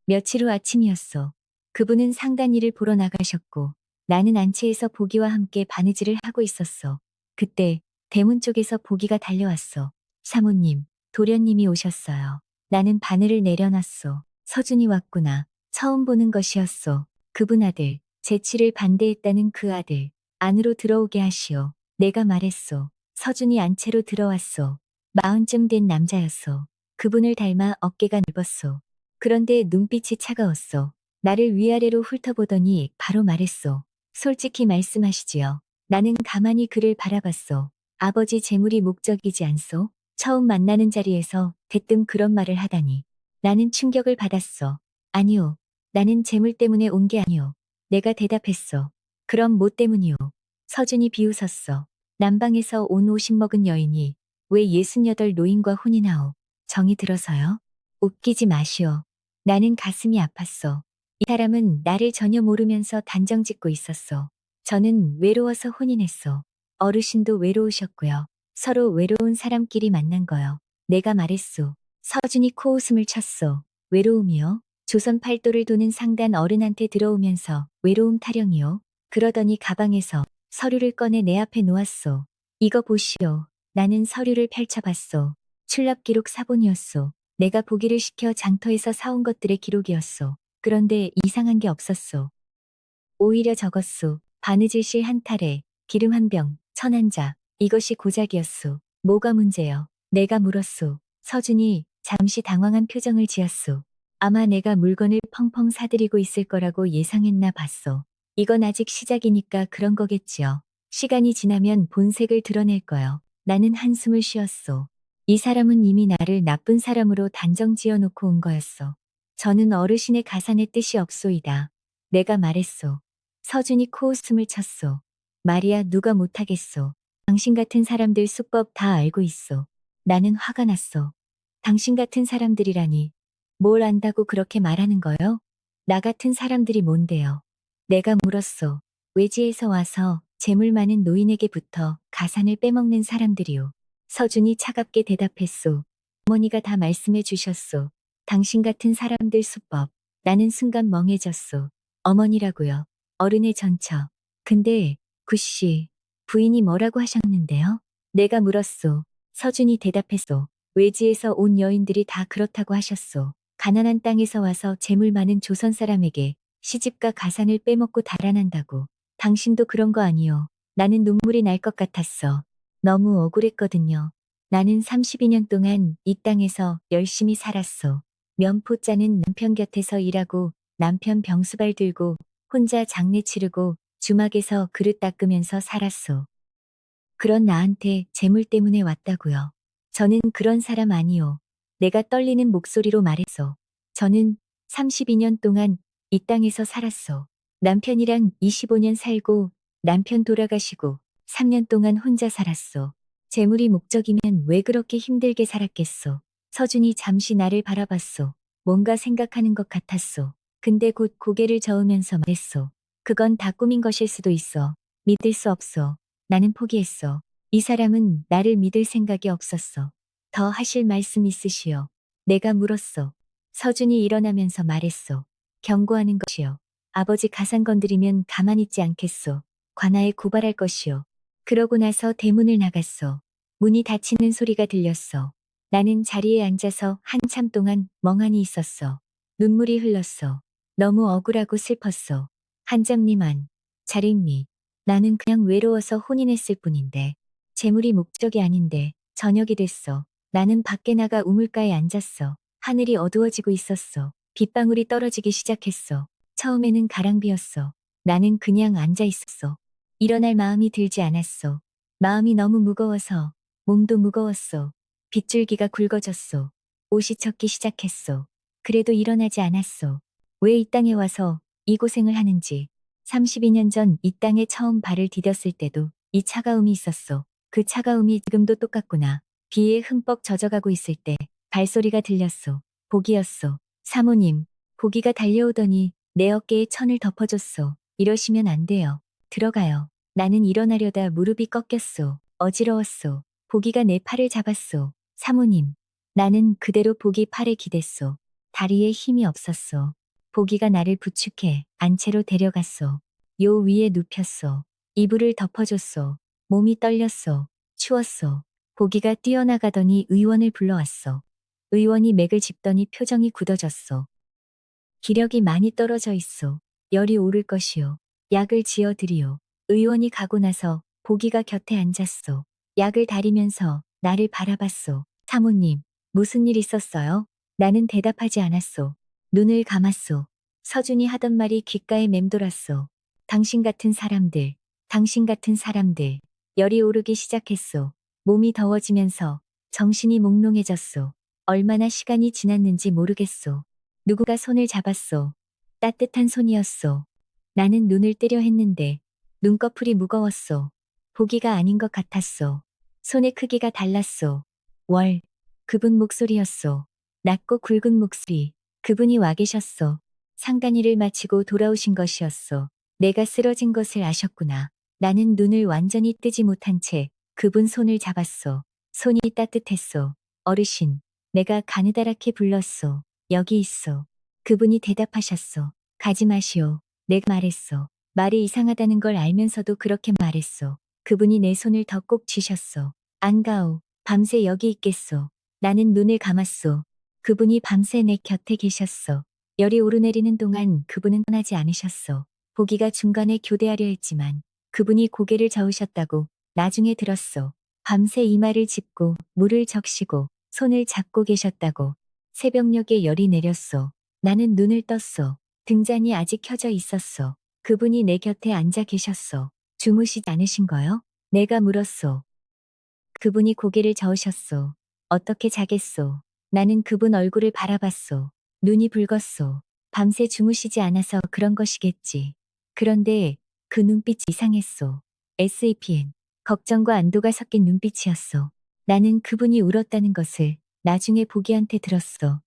며칠 후 아침이었소. 그분은 상단 일을 보러 나가셨고 나는 안채에서 보기와 함께 바느질을 하고 있었소. 그때 대문 쪽에서 보기가 달려왔소. 사모님, 도련님이 오셨어요. 나는 바늘을 내려놨소. 서준이 왔구나. 처음 보는 것이었소. 그분 아들, 재치를 반대했다는 그 아들. 안으로 들어오게 하시오. 내가 말했소. 서준이 안채로 들어왔소. 40쯤 된 남자였소. 그분을 닮아 어깨가 넓었소. 그런데 눈빛이 차가웠소. 나를 위아래로 훑어보더니 바로 말했소. 솔직히 말씀하시지요. 나는 가만히 그를 바라봤소. 아버지 재물이 목적이지 않소? 처음 만나는 자리에서 대뜸 그런 말을 하다니. 나는 충격을 받았어. 아니요. 나는 재물 때문에 온 게 아니요. 내가 대답했어. 그럼 뭐 때문이요? 서준이 비웃었어. 남방에서 온 50 먹은 여인이 왜 68 노인과 혼인하오? 정이 들어서요? 웃기지 마시오. 나는 가슴이 아팠어. 이 사람은 나를 전혀 모르면서 단정 짓고 있었어. 저는 외로워서 혼인했어. 어르신도 외로우셨고요. 서로 외로운 사람끼리 만난 거요. 내가 말했소. 서준이 코웃음을 쳤소. 외로움이요? 조선 팔도를 도는 상단 어른한테 들어오면서 외로움 타령이요? 그러더니 가방에서 서류를 꺼내 내 앞에 놓았소. 이거 보시오. 나는 서류를 펼쳐봤소. 출납 기록 사본이었소. 내가 보기를 시켜 장터에서 사온 것들의 기록이었소. 그런데 이상한 게 없었소. 오히려 적었소. 바느질실 한 타래, 기름 한 병, 천 한 자. 이것이 고작이었소. 뭐가 문제요? 내가 물었소. 서준이 잠시 당황한 표정을 지었소. 아마 내가 물건을 펑펑 사들이고 있을 거라고 예상했나 봤소. 이건 아직 시작이니까 그런 거겠지요. 시간이 지나면 본색을 드러낼 거요. 나는 한숨을 쉬었소. 이 사람은 이미 나를 나쁜 사람으로 단정 지어놓고 온 거였어. 저는 어르신의 가산의 뜻이 없소이다. 내가 말했소. 서준이 코웃음을 쳤소. 말이야 누가 못하겠소. 당신 같은 사람들 수법 다 알고 있소. 나는 화가 났소. 당신 같은 사람들이라니. 뭘 안다고 그렇게 말하는 거요? 나 같은 사람들이 뭔데요? 내가 물었소. 외지에서 와서 재물 많은 노인에게부터 가산을 빼먹는 사람들이요. 서준이 차갑게 대답했소. 어머니가 다 말씀해 주셨소. 당신 같은 사람들 수법. 나는 순간 멍해졌소. 어머니라고요. 어른의 전처. 근데 구씨 부인이 뭐라고 하셨는데요? 내가 물었소. 서준이 대답했소. 외지에서 온 여인들이 다 그렇다고 하셨소. 가난한 땅에서 와서 재물 많은 조선 사람에게 시집과 가산을 빼먹고 달아난다고. 당신도 그런 거 아니요. 나는 눈물이 날 것 같았어. 너무 억울했거든요. 나는 32년 동안 이 땅에서 열심히 살았어. 면포 짜는 남편 곁에서 일하고 남편 병수발 들고 혼자 장례 치르고 주막에서 그릇 닦으면서 살았소. 그런 나한테 재물 때문에 왔다고요. 저는 그런 사람 아니요. 내가 떨리는 목소리로 말했어. 저는 32년 동안 이 땅에서 살았어. 남편이랑 25년 살고 남편 돌아가시고 3년 동안 혼자 살았어. 재물이 목적이면 왜 그렇게 힘들게 살았겠어. 서준이 잠시 나를 바라봤어. 뭔가 생각하는 것 같았어. 근데 곧 고개를 저으면서 말했어. 그건 다 꾸민 것일 수도 있어. 믿을 수 없어. 나는 포기했어. 이 사람은 나를 믿을 생각이 없었어. 더 하실 말씀 있으시오. 내가 물었어. 서준이 일어나면서 말했어. 경고하는 것이요. 아버지 가산 건드리면 가만히 있지 않겠소. 관아에 고발할 것이요. 그러고 나서 대문을 나갔어. 문이 닫히는 소리가 들렸어. 나는 자리에 앉아서 한참 동안 멍하니 있었어. 눈물이 흘렀어. 너무 억울하고 슬펐어. 한장님만 잘 있니? 나는 그냥 외로워서 혼인했을 뿐인데. 재물이 목적이 아닌데 저녁이 됐어. 나는 밖에 나가 우물가에 앉았어. 하늘이 어두워지고 있었어. 빗방울이 떨어지기 시작했어. 처음에는 가랑비였어. 나는 그냥 앉아 있었어. 일어날 마음이 들지 않았어. 마음이 너무 무거워서 몸도 무거웠어. 빗줄기가 굵어졌어. 옷이 젖기 시작했어. 그래도 일어나지 않았어. 왜 이 땅에 와서 이 고생을 하는지. 32년 전 이 땅에 처음 발을 디뎠을 때도 이 차가움이 있었어. 그 차가움이 지금도 똑같구나. 비에 흠뻑 젖어가고 있을 때 발소리가 들렸어. 복이었어. 사모님, 복이가 달려오더니 내 어깨에 천을 덮어줬어. 이러시면 안 돼요. 들어가요. 나는 일어나려다 무릎이 꺾였어. 어지러웠어. 복이가 내 팔을 잡았어. 사모님. 나는 그대로 복이 팔에 기댔어. 다리에 힘이 없었어. 복이가 나를 부축해 안채로 데려갔어. 요 위에 눕혔어. 이불을 덮어줬어. 몸이 떨렸어. 추웠어. 보기가 뛰어나가더니 의원을 불러왔어. 의원이 맥을 짚더니 표정이 굳어졌어. 기력이 많이 떨어져 있어. 열이 오를 것이요. 약을 지어 드리오. 의원이 가고 나서 보기가 곁에 앉았어. 약을 다리면서 나를 바라봤어. 사모님, 무슨 일 있었어요? 나는 대답하지 않았어. 눈을 감았어. 서준이 하던 말이 귓가에 맴돌았어. 당신 같은 사람들, 당신 같은 사람들. 열이 오르기 시작했어. 몸이 더워지면서 정신이 몽롱해졌어. 얼마나 시간이 지났는지 모르겠어. 누구가 손을 잡았어. 따뜻한 손이었어. 나는 눈을 뜨려 했는데 눈꺼풀이 무거웠어. 보기가 아닌 것 같았어. 손의 크기가 달랐어. 월. 그분 목소리였어. 낮고 굵은 목소리. 그분이 와 계셨어. 상간일을 마치고 돌아오신 것이었어. 내가 쓰러진 것을 아셨구나. 나는 눈을 완전히 뜨지 못한 채 그분 손을 잡았어. 손이 따뜻했어. 어르신. 내가 가느다랗게 불렀어. 여기 있어. 그분이 대답하셨어. 가지 마시오. 내가 말했어. 말이 이상하다는 걸 알면서도 그렇게 말했어. 그분이 내 손을 더 꼭 쥐셨어. 안 가오. 밤새 여기 있겠소. 나는 눈을 감았소. 그분이 밤새 내 곁에 계셨어. 열이 오르내리는 동안 그분은 떠나지 않으셨어. 보기가 중간에 교대하려 했지만 그분이 고개를 저으셨다고 나중에 들었어. 밤새 이마를 짚고 물을 적시고 손을 잡고 계셨다고. 새벽녘에 열이 내렸어. 나는 눈을 떴어. 등잔이 아직 켜져 있었어. 그분이 내 곁에 앉아 계셨어. 주무시지 않으신 거요? 내가 물었어. 그분이 고개를 저으셨소. 어떻게 자겠소? 나는 그분 얼굴을 바라봤소. 눈이 붉었소. 밤새 주무시지 않아서 그런 것이겠지. 그런데 그 눈빛이 이상했소. SEPN. 걱정과 안도가 섞인 눈빛이었어. 나는 그분이 울었다는 것을 나중에 보기한테 들었어.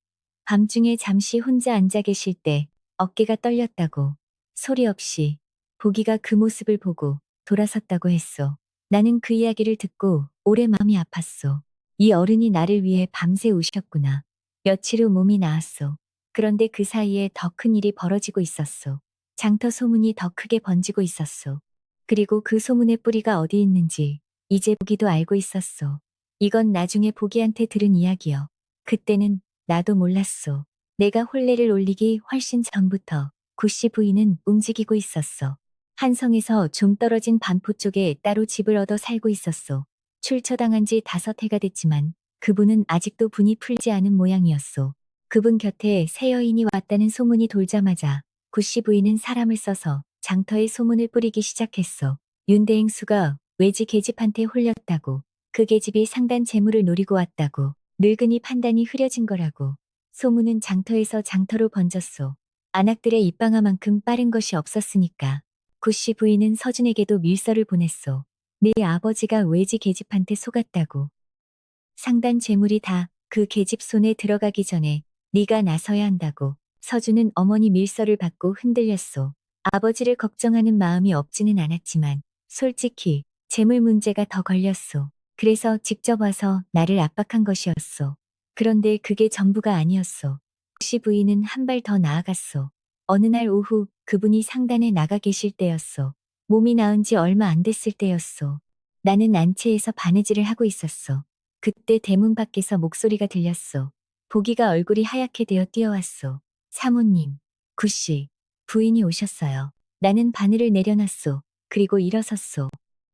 밤중에 잠시 혼자 앉아 계실 때 어깨가 떨렸다고. 소리 없이 보기가 그 모습을 보고 돌아섰다고 했어. 나는 그 이야기를 듣고 오래 마음이 아팠어. 이 어른이 나를 위해 밤새 우셨구나. 며칠 후 몸이 나았어. 그런데 그 사이에 더 큰 일이 벌어지고 있었어. 장터 소문이 더 크게 번지고 있었어. 그리고 그 소문의 뿌리가 어디 있는지 이제 보기도 알고 있었어. 이건 나중에 보기한테 들은 이야기여. 그때는 나도 몰랐어. 내가 혼례를 올리기 훨씬 전부터 구씨 부인은 움직이고 있었어. 한성에서 좀 떨어진 반포 쪽에 따로 집을 얻어 살고 있었어. 출처당한 지 5해가 됐지만 그분은 아직도 분이 풀지 않은 모양이었어. 그분 곁에 새 여인이 왔다는 소문이 돌자마자 구씨 부인은 사람을 써서 장터에 소문을 뿌리기 시작했어. 윤대행수가 외지 계집한테 홀렸다고. 그 계집이 상단 재물을 노리고 왔다고. 늙은이 판단이 흐려진 거라고. 소문은 장터에서 장터로 번졌어. 안악들의 입방아만큼 빠른 것이 없었으니까. 구씨 부인은 서준에게도 밀서를 보냈어. 네 아버지가 외지 계집한테 속았다고. 상단 재물이 다 그 계집 손에 들어가기 전에 네가 나서야 한다고. 서준은 어머니 밀서를 받고 흔들렸어. 아버지를 걱정하는 마음이 없지는 않았지만 솔직히 재물 문제가 더 걸렸어. 그래서 직접 와서 나를 압박한 것이었어. 그런데 그게 전부가 아니었어. 구씨 부인은 한 발 더 나아갔어. 어느 날 오후 그분이 상단에 나가 계실 때였어. 몸이 나은 지 얼마 안 됐을 때였어. 나는 안채에서 바느질을 하고 있었어. 그때 대문 밖에서 목소리가 들렸어. 보기가 얼굴이 하얗게 되어 뛰어왔어. 사모님, 구씨, 부인이 오셨어요. 나는 바늘을 내려놨소. 그리고 일어섰소.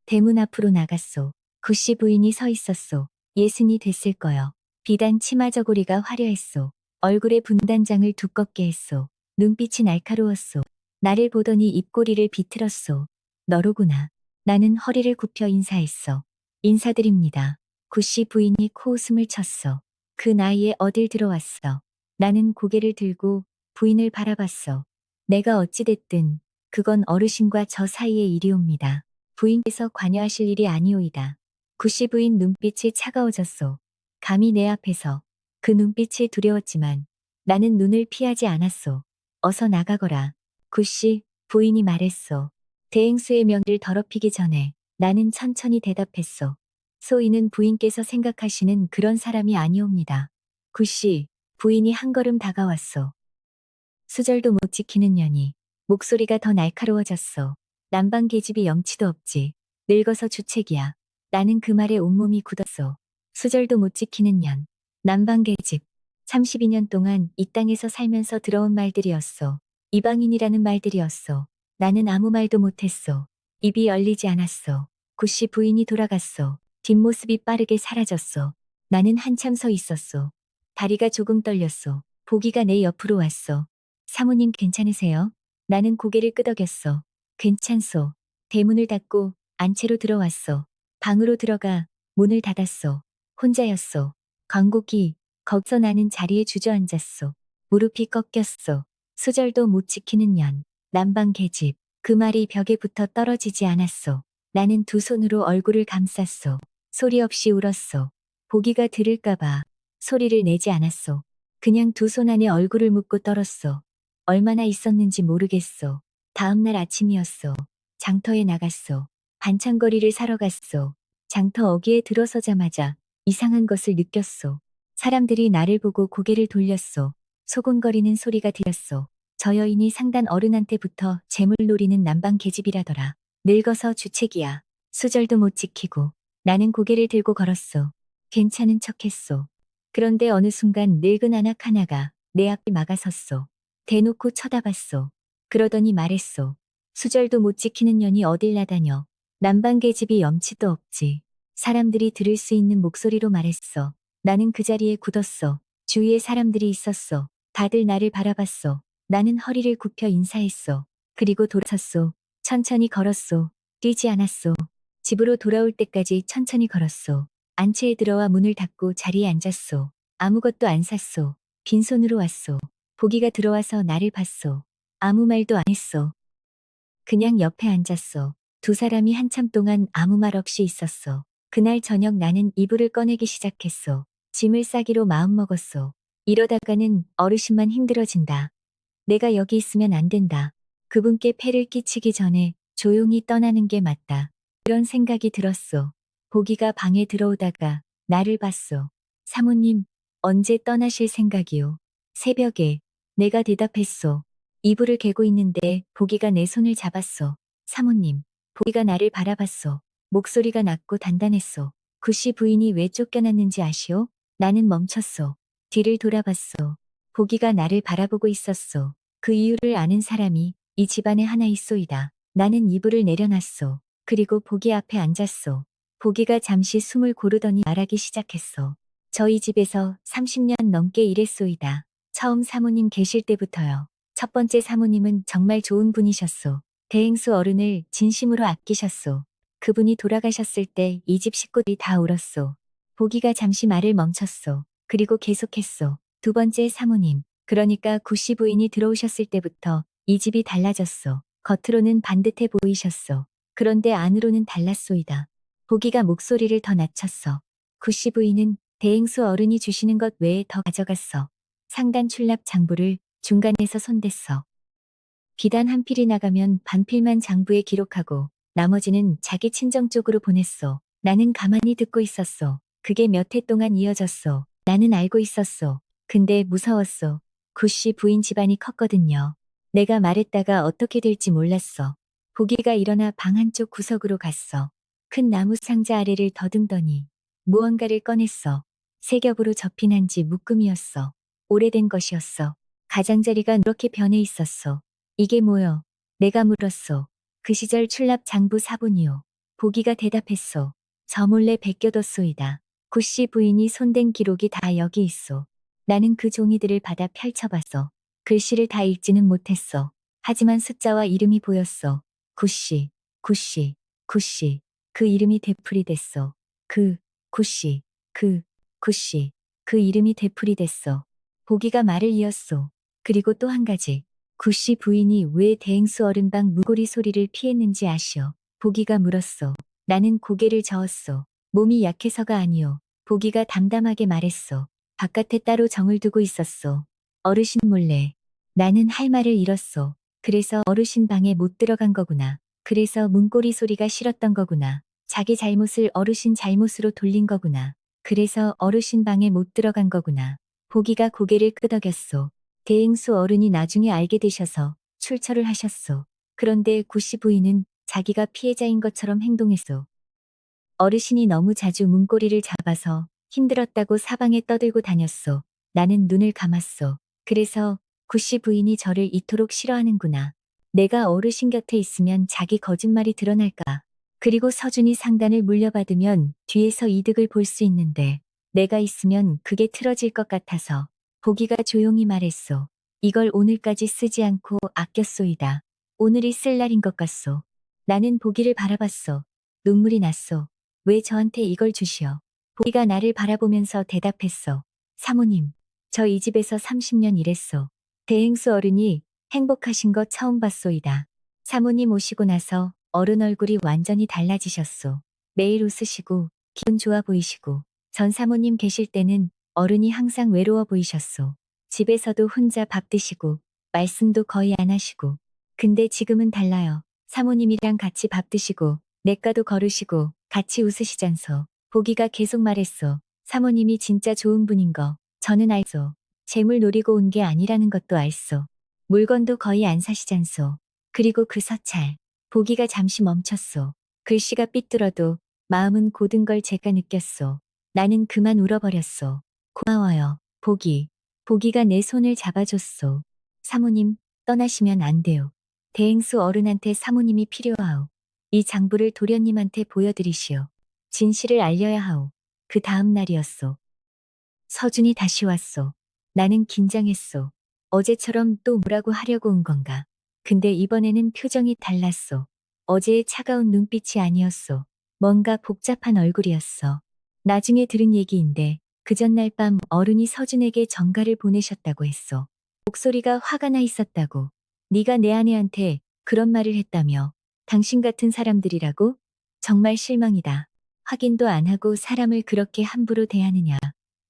대문 앞으로 나갔소. 구씨 부인이 서 있었소. 예순이 됐을 거요. 비단 치마 저고리가 화려했소. 얼굴에 분단장을 두껍게 했소. 눈빛이 날카로웠소. 나를 보더니 입꼬리를 비틀었소. 너로구나. 나는 허리를 굽혀 인사했어. 인사드립니다. 구씨 부인이 코웃음을 쳤어. 그 나이에 어딜 들어왔어. 나는 고개를 들고 부인을 바라봤어. 내가 어찌됐든 그건 어르신과 저 사이의 일이옵니다. 부인께서 관여하실 일이 아니오이다. 구씨 부인 눈빛이 차가워졌소. 감히 내 앞에서. 그 눈빛이 두려웠지만 나는 눈을 피하지 않았소. 어서 나가거라. 구씨 부인이 말했소. 대행수의 명를 더럽히기 전에 나는 천천히 대답했소. 소인은 부인께서 생각하시는 그런 사람이 아니옵니다. 구씨 부인이 한 걸음 다가왔소. 수절도 못 지키는 년이. 목소리가 더 날카로워졌어. 남방 계집이 염치도 없지. 늙어서 주책이야. 나는 그 말에 온몸이 굳었어. 수절도 못 지키는 년. 남방계집. 32년 동안 이 땅에서 살면서 들어온 말들이었어. 이방인이라는 말들이었어. 나는 아무 말도 못했어. 입이 열리지 않았어. 구씨 부인이 돌아갔어. 뒷모습이 빠르게 사라졌어. 나는 한참 서 있었어. 다리가 조금 떨렸어. 보기가 내 옆으로 왔어. 사모님 괜찮으세요? 나는 고개를 끄덕였어. 괜찮소. 대문을 닫고 안채로 들어왔어. 방으로 들어가 문을 닫았어. 혼자였어. 건국이 거기서 나는 자리에 주저앉았어. 무릎이 꺾였어. 수절도 못 지키는 년. 남방 계집. 그 말이 벽에 붙어 떨어지지 않았어. 나는 두 손으로 얼굴을 감쌌어. 소리 없이 울었어. 보기가 들을까봐 소리를 내지 않았어. 그냥 두 손 안에 얼굴을 묻고 떨었어. 얼마나 있었는지 모르겠어. 다음날 아침이었어. 장터에 나갔어. 반찬거리를 사러 갔어. 장터 어귀에 들어서자마자 이상한 것을 느꼈어. 사람들이 나를 보고 고개를 돌렸어. 소곤거리는 소리가 들렸어. 저 여인이 상단 어른한테부터 재물 노리는 남방 계집이라더라. 늙어서 주책이야. 수절도 못 지키고. 나는 고개를 들고 걸었어. 괜찮은 척했어. 그런데 어느 순간 늙은 아낙 하나가 내 앞에 막아섰어. 대놓고 쳐다봤어. 그러더니 말했어. 수절도 못 지키는 년이 어딜 나다녀. 남방 계집이 염치도 없지. 사람들이 들을 수 있는 목소리로 말했어. 나는 그 자리에 굳었어. 주위에 사람들이 있었어. 다들 나를 바라봤어. 나는 허리를 굽혀 인사했어. 그리고 돌아섰어. 천천히 걸었어. 뛰지 않았어. 집으로 돌아올 때까지 천천히 걸었어. 안채에 들어와 문을 닫고 자리에 앉았어. 아무것도 안 샀어. 빈손으로 왔어. 보기가 들어와서 나를 봤어. 아무 말도 안 했어. 그냥 옆에 앉았어. 두 사람이 한참 동안 아무 말 없이 있었어. 그날 저녁 나는 이불을 꺼내기 시작했어. 짐을 싸기로 마음먹었어. 이러다가는 어르신만 힘들어진다. 내가 여기 있으면 안 된다. 그분께 폐를 끼치기 전에 조용히 떠나는 게 맞다. 그런 생각이 들었어. 보기가 방에 들어오다가 나를 봤어. 사모님, 언제 떠나실 생각이요? 새벽에. 내가 대답했어. 이불을 개고 있는데 보기가 내 손을 잡았어. 사모님. 보기가 나를 바라봤어. 목소리가 낮고 단단했어. 구씨 부인이 왜 쫓겨났는지 아시오? 나는 멈췄어. 뒤를 돌아봤어. 보기가 나를 바라보고 있었어. 그 이유를 아는 사람이 이 집안에 하나 있소이다. 나는 이불을 내려놨어. 그리고 보기 앞에 앉았어. 보기가 잠시 숨을 고르더니 말하기 시작했어. 저희 집에서 30년 넘게 일했소이다. 처음 사모님 계실 때부터요. 첫 번째 사모님은 정말 좋은 분이셨소. 대행수 어른을 진심으로 아끼셨소. 그분이 돌아가셨을 때 이 집 식구들이 다 울었소. 보기가 잠시 말을 멈췄소. 그리고 계속했소. 두 번째 사모님, 그러니까 구씨 부인이 들어오셨을 때부터 이 집이 달라졌소. 겉으로는 반듯해 보이셨소. 그런데 안으로는 달랐소이다. 보기가 목소리를 더 낮췄어. 구씨 부인은 대행수 어른이 주시는 것 외에 더 가져갔어. 상단 출납 장부를 중간에서 손댔어. 비단 한 필이 나가면 반필만 장부에 기록하고 나머지는 자기 친정 쪽으로 보냈어. 나는 가만히 듣고 있었어. 그게 몇 해 동안 이어졌어. 나는 알고 있었어. 근데 무서웠어. 구씨 부인 집안이 컸거든요. 내가 말했다가 어떻게 될지 몰랐어. 보기가 일어나 방 한쪽 구석으로 갔어. 큰 나무 상자 아래를 더듬더니 무언가를 꺼냈어. 세 겹으로 접힌 한지 묶음이었어. 오래된 것이었어. 가장자리가 누렇게 변해 있었어. 이게 뭐여? 내가 물었어. 그 시절 출납 장부 사본이요. 보기가 대답했어. 저 몰래 베껴뒀소이다. 구씨 부인이 손댄 기록이 다 여기 있어. 나는 그 종이들을 받아 펼쳐봤어. 글씨를 다 읽지는 못했어. 하지만 숫자와 이름이 보였어. 구씨, 구씨, 구씨. 그 이름이 되풀이됐어. 구씨, 구씨. 그 이름이 되풀이됐어. 보기가 말을 이었소. 그리고 또 한 가지. 구씨 부인이 왜 대행수 어른방 무고리 소리를 피했는지 아시오? 보기가 물었어. 나는 고개를 저었어. 몸이 약해서가 아니오. 보기가 담담하게 말했어. 바깥에 따로 정을 두고 있었어. 어르신 몰래. 나는 할 말을 잃었어. 그래서 어르신 방에 못 들어간 거구나. 그래서 문고리 소리가 싫었던 거구나. 자기 잘못을 어르신 잘못으로 돌린 거구나. 그래서 어르신 방에 못 들어간 거구나. 보기가 고개를 끄덕였어. 대행수 어른이 나중에 알게 되셔서 출처를 하셨소. 그런데 구씨 부인은 자기가 피해자인 것처럼 행동했소. 어르신이 너무 자주 문고리를 잡아서 힘들었다고 사방에 떠들고 다녔소. 나는 눈을 감았소. 그래서 구씨 부인이 저를 이토록 싫어하는구나. 내가 어르신 곁에 있으면 자기 거짓말이 드러날까. 그리고 서준이 상단을 물려받으면 뒤에서 이득을 볼 수 있는데 내가 있으면 그게 틀어질 것 같아서. 보기가 조용히 말했소. 이걸 오늘까지 쓰지 않고 아꼈소이다. 오늘이 쓸 날인 것 같소. 나는 보기를 바라봤소. 눈물이 났소. 왜 저한테 이걸 주시오? 보기가 나를 바라보면서 대답했소. 사모님, 저 이 집에서 30년 일했소. 대행수 어른이 행복하신 거 처음 봤소이다. 사모님 오시고 나서 어른 얼굴이 완전히 달라지셨소. 매일 웃으시고 기분 좋아 보이시고 전 사모님 계실 때는 어른이 항상 외로워 보이셨소. 집에서도 혼자 밥 드시고 말씀도 거의 안 하시고. 근데 지금은 달라요. 사모님이랑 같이 밥 드시고 냇가도 걸으시고 같이 웃으시잖소. 보기가 계속 말했소. 사모님이 진짜 좋은 분인 거 저는 알소. 재물 노리고 온 게 아니라는 것도 알소. 물건도 거의 안 사시잖소. 그리고 그 서찰. 보기가 잠시 멈췄소. 글씨가 삐뚤어도 마음은 고든 걸 제가 느꼈소. 나는 그만 울어버렸소. 고마워요. 보기. 보기가 내 손을 잡아줬소. 사모님, 떠나시면 안 돼요. 대행수 어른한테 사모님이 필요하오. 이 장부를 도련님한테 보여드리시오. 진실을 알려야 하오. 그 다음 날이었소. 서준이 다시 왔소. 나는 긴장했소. 어제처럼 또 뭐라고 하려고 온 건가. 근데 이번에는 표정이 달랐소. 어제의 차가운 눈빛이 아니었소. 뭔가 복잡한 얼굴이었어. 나중에 들은 얘기인데 그 전날 밤 어른이 서준에게 전가를 보내셨다고 했소. 목소리가 화가 나 있었다고. 네가 내 아내한테 그런 말을 했다며. 당신 같은 사람들이라고? 정말 실망이다. 확인도 안 하고 사람을 그렇게 함부로 대하느냐.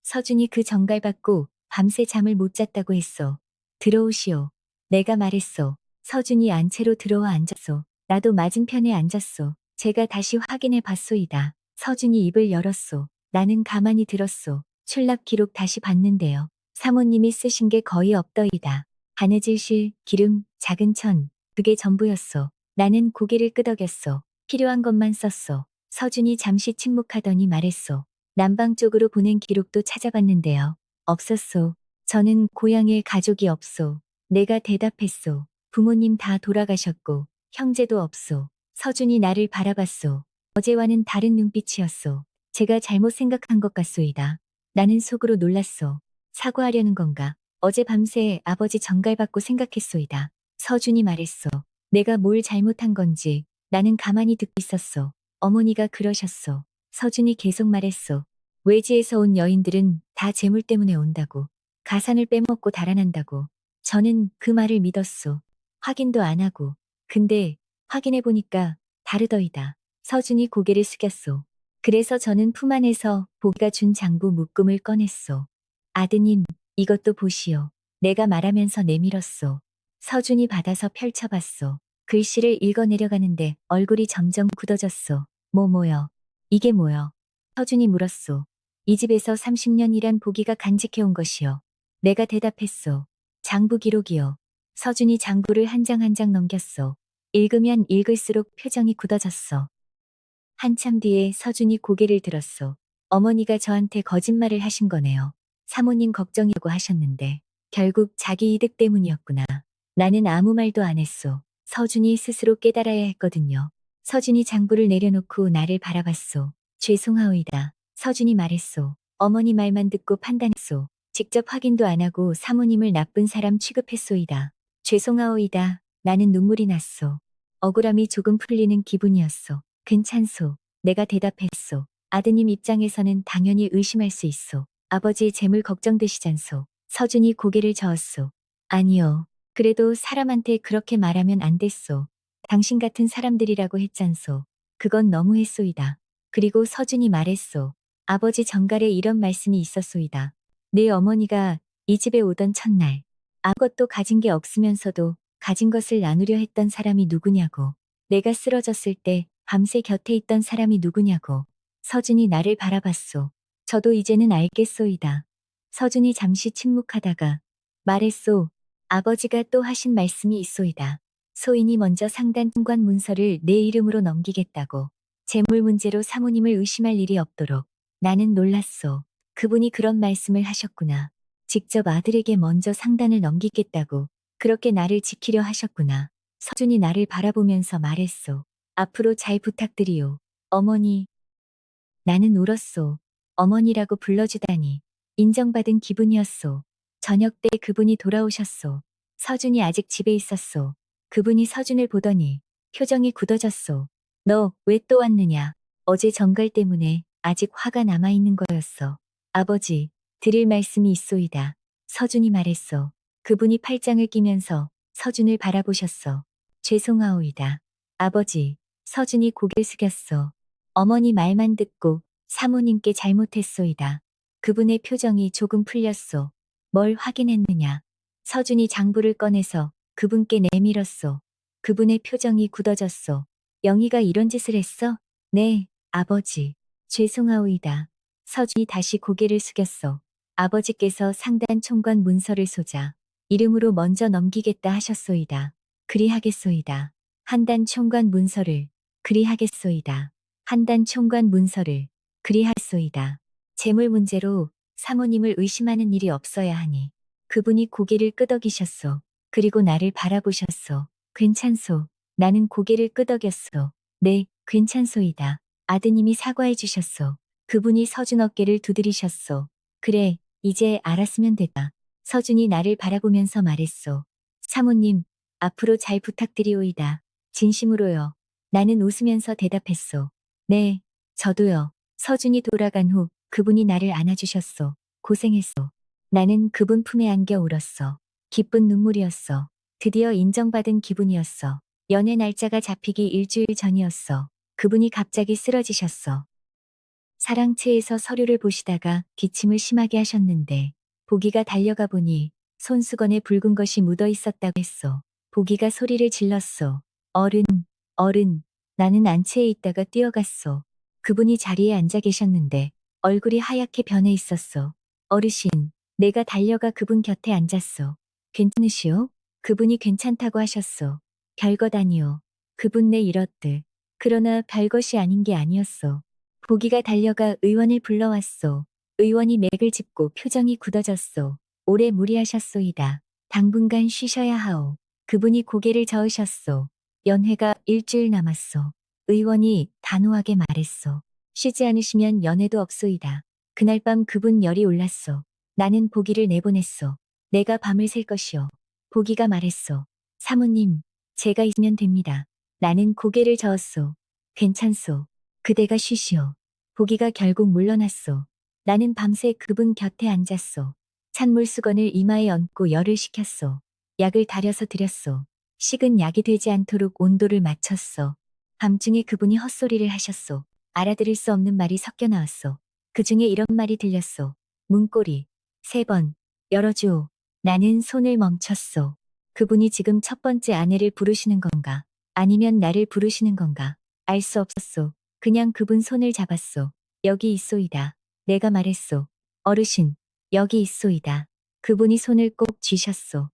서준이 그 전갈 받고 밤새 잠을 못 잤다고 했소. 들어오시오. 내가 말했소. 서준이 안채로 들어와 앉았소. 나도 맞은편에 앉았소. 제가 다시 확인해 봤소이다. 서준이 입을 열었소. 나는 가만히 들었소. 출납 기록 다시 봤는데요. 사모님이 쓰신 게 거의 없더이다. 바느질 실, 기름, 작은 천, 그게 전부였소. 나는 고개를 끄덕였소. 필요한 것만 썼소. 서준이 잠시 침묵하더니 말했소. 남방 쪽으로 보낸 기록도 찾아봤는데요. 없었소. 저는 고향에 가족이 없소. 내가 대답했소. 부모님 다 돌아가셨고 형제도 없소. 서준이 나를 바라봤소. 어제와는 다른 눈빛이었소. 제가 잘못 생각한 것 같소이다. 나는 속으로 놀랐소. 사과하려는 건가? 어제 밤새 아버지 전갈받고 생각했소이다. 서준이 말했소. 내가 뭘 잘못한 건지 나는 가만히 듣고 있었소. 어머니가 그러셨소. 서준이 계속 말했소. 외지에서 온 여인들은 다 재물 때문에 온다고. 가산을 빼먹고 달아난다고. 저는 그 말을 믿었소. 확인도 안 하고. 근데 확인해보니까 다르더이다. 서준이 고개를 숙였소. 그래서 저는 품 안에서 보기가 준 장부 묶음을 꺼냈소. 아드님, 이것도 보시오. 내가 말하면서 내밀었소. 서준이 받아서 펼쳐봤소. 글씨를 읽어내려가는데 얼굴이 점점 굳어졌소. 뭐요? 이게 뭐요? 서준이 물었소. 이 집에서 30년 일한 보기가 간직해온 것이요. 내가 대답했소. 장부 기록이요. 서준이 장부를 한 장 한 장 넘겼소. 읽으면 읽을수록 표정이 굳어졌어. 한참 뒤에 서준이 고개를 들었소. 어머니가 저한테 거짓말을 하신 거네요. 사모님 걱정이라고 하셨는데 결국 자기 이득 때문이었구나. 나는 아무 말도 안 했소. 서준이 스스로 깨달아야 했거든요. 서준이 장부를 내려놓고 나를 바라봤소. 죄송하오이다. 서준이 말했소. 어머니 말만 듣고 판단했소. 직접 확인도 안 하고 사모님을 나쁜 사람 취급했소이다. 죄송하오이다. 나는 눈물이 났소. 억울함이 조금 풀리는 기분이었소. 괜찮소. 내가 대답했소. 아드님 입장에서는 당연히 의심할 수 있소. 아버지 재물 걱정되시잖소. 서준이 고개를 저었소. 아니요. 그래도 사람한테 그렇게 말하면 안 됐소. 당신 같은 사람들이라고 했잖소. 그건 너무했소이다. 그리고 서준이 말했소. 아버지 정갈에 이런 말씀이 있었소이다. 내 어머니가 이 집에 오던 첫날 아무것도 가진 게 없으면서도 가진 것을 나누려 했던 사람이 누구냐고. 내가 쓰러졌을 때 밤새 곁에 있던 사람이 누구냐고. 서준이 나를 바라봤소. 저도 이제는 알겠소이다. 서준이 잠시 침묵하다가 말했소. 아버지가 또 하신 말씀이 있소이다. 소인이 먼저 상단 통관 문서를 내 이름으로 넘기겠다고. 재물 문제로 사모님을 의심할 일이 없도록. 나는 놀랐소. 그분이 그런 말씀을 하셨구나. 직접 아들에게 먼저 상단을 넘기겠다고 그렇게 나를 지키려 하셨구나. 서준이 나를 바라보면서 말했소. 앞으로 잘 부탁드리오. 어머니. 나는 울었소. 어머니라고 불러주다니. 인정받은 기분이었소. 저녁 때 그분이 돌아오셨소. 서준이 아직 집에 있었소. 그분이 서준을 보더니 표정이 굳어졌소. 너 왜 또 왔느냐? 어제 정갈 때문에 아직 화가 남아있는 거였어. 아버지, 드릴 말씀이 있소이다. 서준이 말했소. 그분이 팔짱을 끼면서 서준을 바라보셨소. 죄송하오이다. 아버지, 서준이 고개를 숙였소. 어머니 말만 듣고 사모님께 잘못했소이다. 그분의 표정이 조금 풀렸소. 뭘 확인했느냐? 서준이 장부를 꺼내서 그분께 내밀었소. 그분의 표정이 굳어졌소. 영희가 이런 짓을 했어? 네, 아버지. 죄송하오이다. 서준이 다시 고개를 숙였소. 아버지께서 상단 총관 문서를 소자 이름으로 먼저 넘기겠다 하셨소이다. 그리하겠소이다. 한단 총관 문서를 그리하겠소이다. 한단 총관 문서를 그리하소이다. 재물 문제로 사모님을 의심하는 일이 없어야 하니 그분이 고개를 끄덕이셨소. 그리고 나를 바라보셨소. 괜찮소. 나는 고개를 끄덕였소. 네, 괜찮소이다. 아드님이 사과해 주셨소. 그분이 서준 어깨를 두드리셨소. 그래, 이제 알았으면 됐다. 서준이 나를 바라보면서 말했소. 사모님, 앞으로 잘 부탁드리오이다. 진심으로요. 나는 웃으면서 대답했소. 네, 저도요. 서준이 돌아간 후 그분이 나를 안아주셨소. 고생했소. 나는 그분 품에 안겨 울었어. 기쁜 눈물이었어. 드디어 인정받은 기분이었어. 연애 날짜가 잡히기 일주일 전이었어. 그분이 갑자기 쓰러지셨어. 사랑채에서 서류를 보시다가 기침을 심하게 하셨는데 보기가 달려가 보니 손수건에 붉은 것이 묻어 있었다고 했소. 보기가 소리를 질렀소. 어른, 어른. 나는 안채에 있다가 뛰어갔소. 그분이 자리에 앉아 계셨는데 얼굴이 하얗게 변해 있었소. 어르신, 내가 달려가 그분 곁에 앉았소. 괜찮으시오? 그분이 괜찮다고 하셨소. 별것 아니오. 그분 내 이렇듯. 그러나 별것이 아닌 게 아니었소. 보기가 달려가 의원을 불러왔소. 의원이 맥을 짚고 표정이 굳어졌소. 오래 무리하셨소이다. 당분간 쉬셔야 하오. 그분이 고개를 저으셨소. 연회가 일주일 남았소. 의원이 단호하게 말했소. 쉬지 않으시면 연회도 없소이다. 그날 밤 그분 열이 올랐소. 나는 보기를 내보냈소. 내가 밤을 샐 것이오. 보기가 말했소. 사모님, 제가 있으면 됩니다. 나는 고개를 저었소. 괜찮소. 그대가 쉬시오. 보기가 결국 물러났소. 나는 밤새 그분 곁에 앉았소. 찬물 수건을 이마에 얹고 열을 식혔소. 약을 달여서 드렸소. 식은 약이 되지 않도록 온도를 맞췄소. 밤중에 그분이 헛소리를 하셨소. 알아들을 수 없는 말이 섞여 나왔소. 그 중에 이런 말이 들렸소. 문고리. 3번. 열어주오. 나는 손을 멈췄소. 그분이 지금 첫 번째 아내를 부르시는 건가? 아니면 나를 부르시는 건가? 알 수 없었소. 그냥 그분 손을 잡았소. 여기 있소이다. 내가 말했소. 어르신, 여기 있소이다. 그분이 손을 꼭 쥐셨소.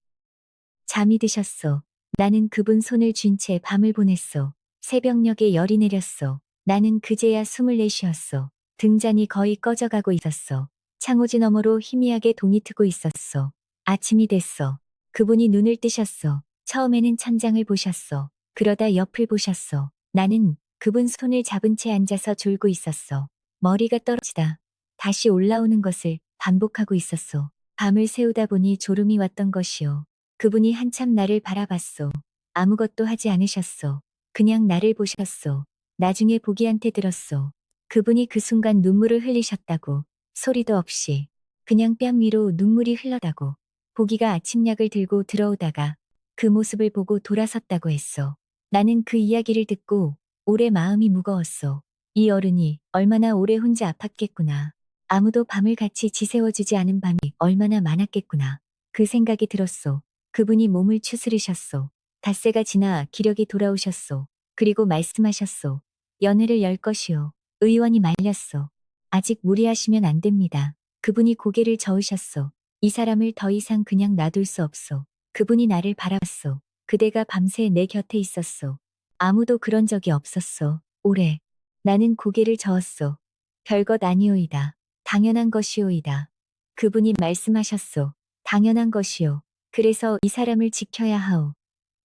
잠이 드셨소. 나는 그분 손을 쥔 채 밤을 보냈소. 새벽녘에 열이 내렸소. 나는 그제야 숨을 내쉬었소. 등잔이 거의 꺼져가고 있었소. 창호지 너머로 희미하게 동이 트고 있었소. 아침이 됐소. 그분이 눈을 뜨셨소. 처음에는 천장을 보셨소. 그러다 옆을 보셨소. 나는 그분 손을 잡은 채 앉아서 졸고 있었소. 머리가 떨어지다 다시 올라오는 것을 반복하고 있었소. 밤을 새우다 보니 졸음이 왔던 것이오. 그분이 한참 나를 바라봤소. 아무것도 하지 않으셨소. 그냥 나를 보셨소. 나중에 보기한테 들었소. 그분이 그 순간 눈물을 흘리셨다고. 소리도 없이. 그냥 뺨 위로 눈물이 흘러다고. 보기가 아침약을 들고 들어오다가 그 모습을 보고 돌아섰다고 했소. 나는 그 이야기를 듣고 오래 마음이 무거웠소. 이 어른이 얼마나 오래 혼자 아팠겠구나. 아무도 밤을 같이 지새워주지 않은 밤이 얼마나 많았겠구나. 그 생각이 들었소. 그분이 몸을 추스르셨소. 닷새가 지나 기력이 돌아오셨소. 그리고 말씀하셨소. 연회를 열 것이오. 의원이 말렸소. 아직 무리하시면 안 됩니다. 그분이 고개를 저으셨소. 이 사람을 더 이상 그냥 놔둘 수 없소. 그분이 나를 바라봤소. 그대가 밤새 내 곁에 있었소. 아무도 그런 적이 없었소. 오래. 나는 고개를 저었소. 별것 아니오이다. 당연한 것이오이다. 그분이 말씀하셨소. 당연한 것이오. 그래서 이 사람을 지켜야 하오.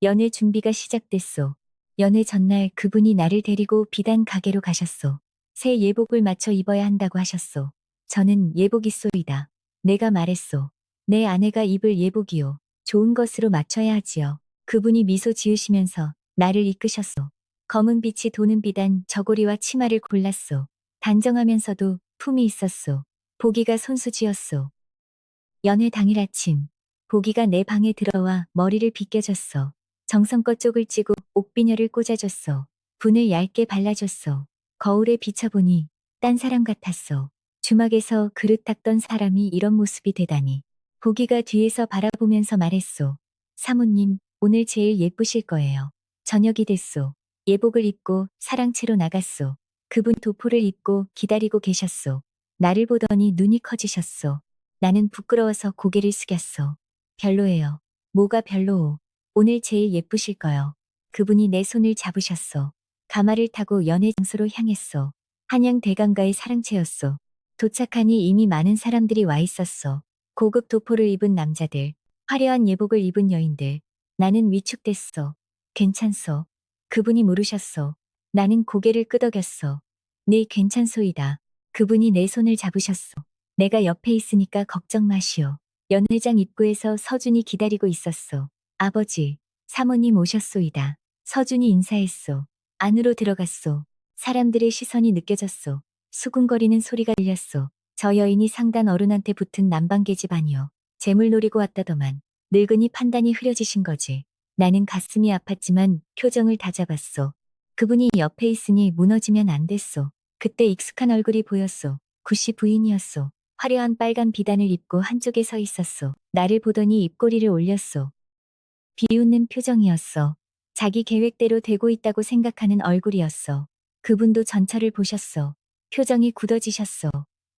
연애 준비가 시작됐소. 연애 전날 그분이 나를 데리고 비단 가게로 가셨소. 새 예복을 맞춰 입어야 한다고 하셨소. 저는 예복 있소이다. 내가 말했소. 내 아내가 입을 예복이요. 좋은 것으로 맞춰야 하지요. 그분이 미소 지으시면서 나를 이끄셨소. 검은 빛이 도는 비단 저고리와 치마를 골랐소. 단정하면서도 품이 있었소. 보기가 손수지었소. 연애 당일 아침, 보기가 내 방에 들어와 머리를 빗겨줬어. 정성껏 쪽을 찌고 옥비녀를 꽂아줬어. 분을 얇게 발라줬어. 거울에 비춰보니 딴 사람 같았어. 주막에서 그릇 닦던 사람이 이런 모습이 되다니. 보기가 뒤에서 바라보면서 말했소. 사모님, 오늘 제일 예쁘실 거예요. 저녁이 됐소. 예복을 입고 사랑채로 나갔소. 그분 도포를 입고 기다리고 계셨소. 나를 보더니 눈이 커지셨소. 나는 부끄러워서 고개를 숙였어. 별로예요. 뭐가 별로오. 오늘 제일 예쁘실 거요. 그분이 내 손을 잡으셨어. 가마를 타고 연애 장소로 향했어. 한양 대강가의 사랑채였어. 도착하니 이미 많은 사람들이 와 있었어. 고급 도포를 입은 남자들, 화려한 예복을 입은 여인들. 나는 위축됐어. 괜찮소. 그분이 물으셨어. 나는 고개를 끄덕였어. 네, 괜찮소이다. 그분이 내 손을 잡으셨어. 내가 옆에 있으니까 걱정 마시오. 연회장 입구에서 서준이 기다리고 있었소. 아버지, 사모님 오셨소이다. 서준이 인사했소. 안으로 들어갔소. 사람들의 시선이 느껴졌소. 수군거리는 소리가 들렸소. 저 여인이 상단 어른한테 붙은 남방계집 아니오. 재물 노리고 왔다더만. 늙은이 판단이 흐려지신 거지. 나는 가슴이 아팠지만 표정을 다잡았소. 그분이 옆에 있으니 무너지면 안 됐소. 그때 익숙한 얼굴이 보였소. 구씨 부인이었소. 화려한 빨간 비단을 입고 한쪽에 서 있었소. 나를 보더니 입꼬리를 올렸소. 비웃는 표정이었어. 자기 계획대로 되고 있다고 생각하는 얼굴이었어. 그분도 전철을 보셨어. 표정이 굳어지셨어.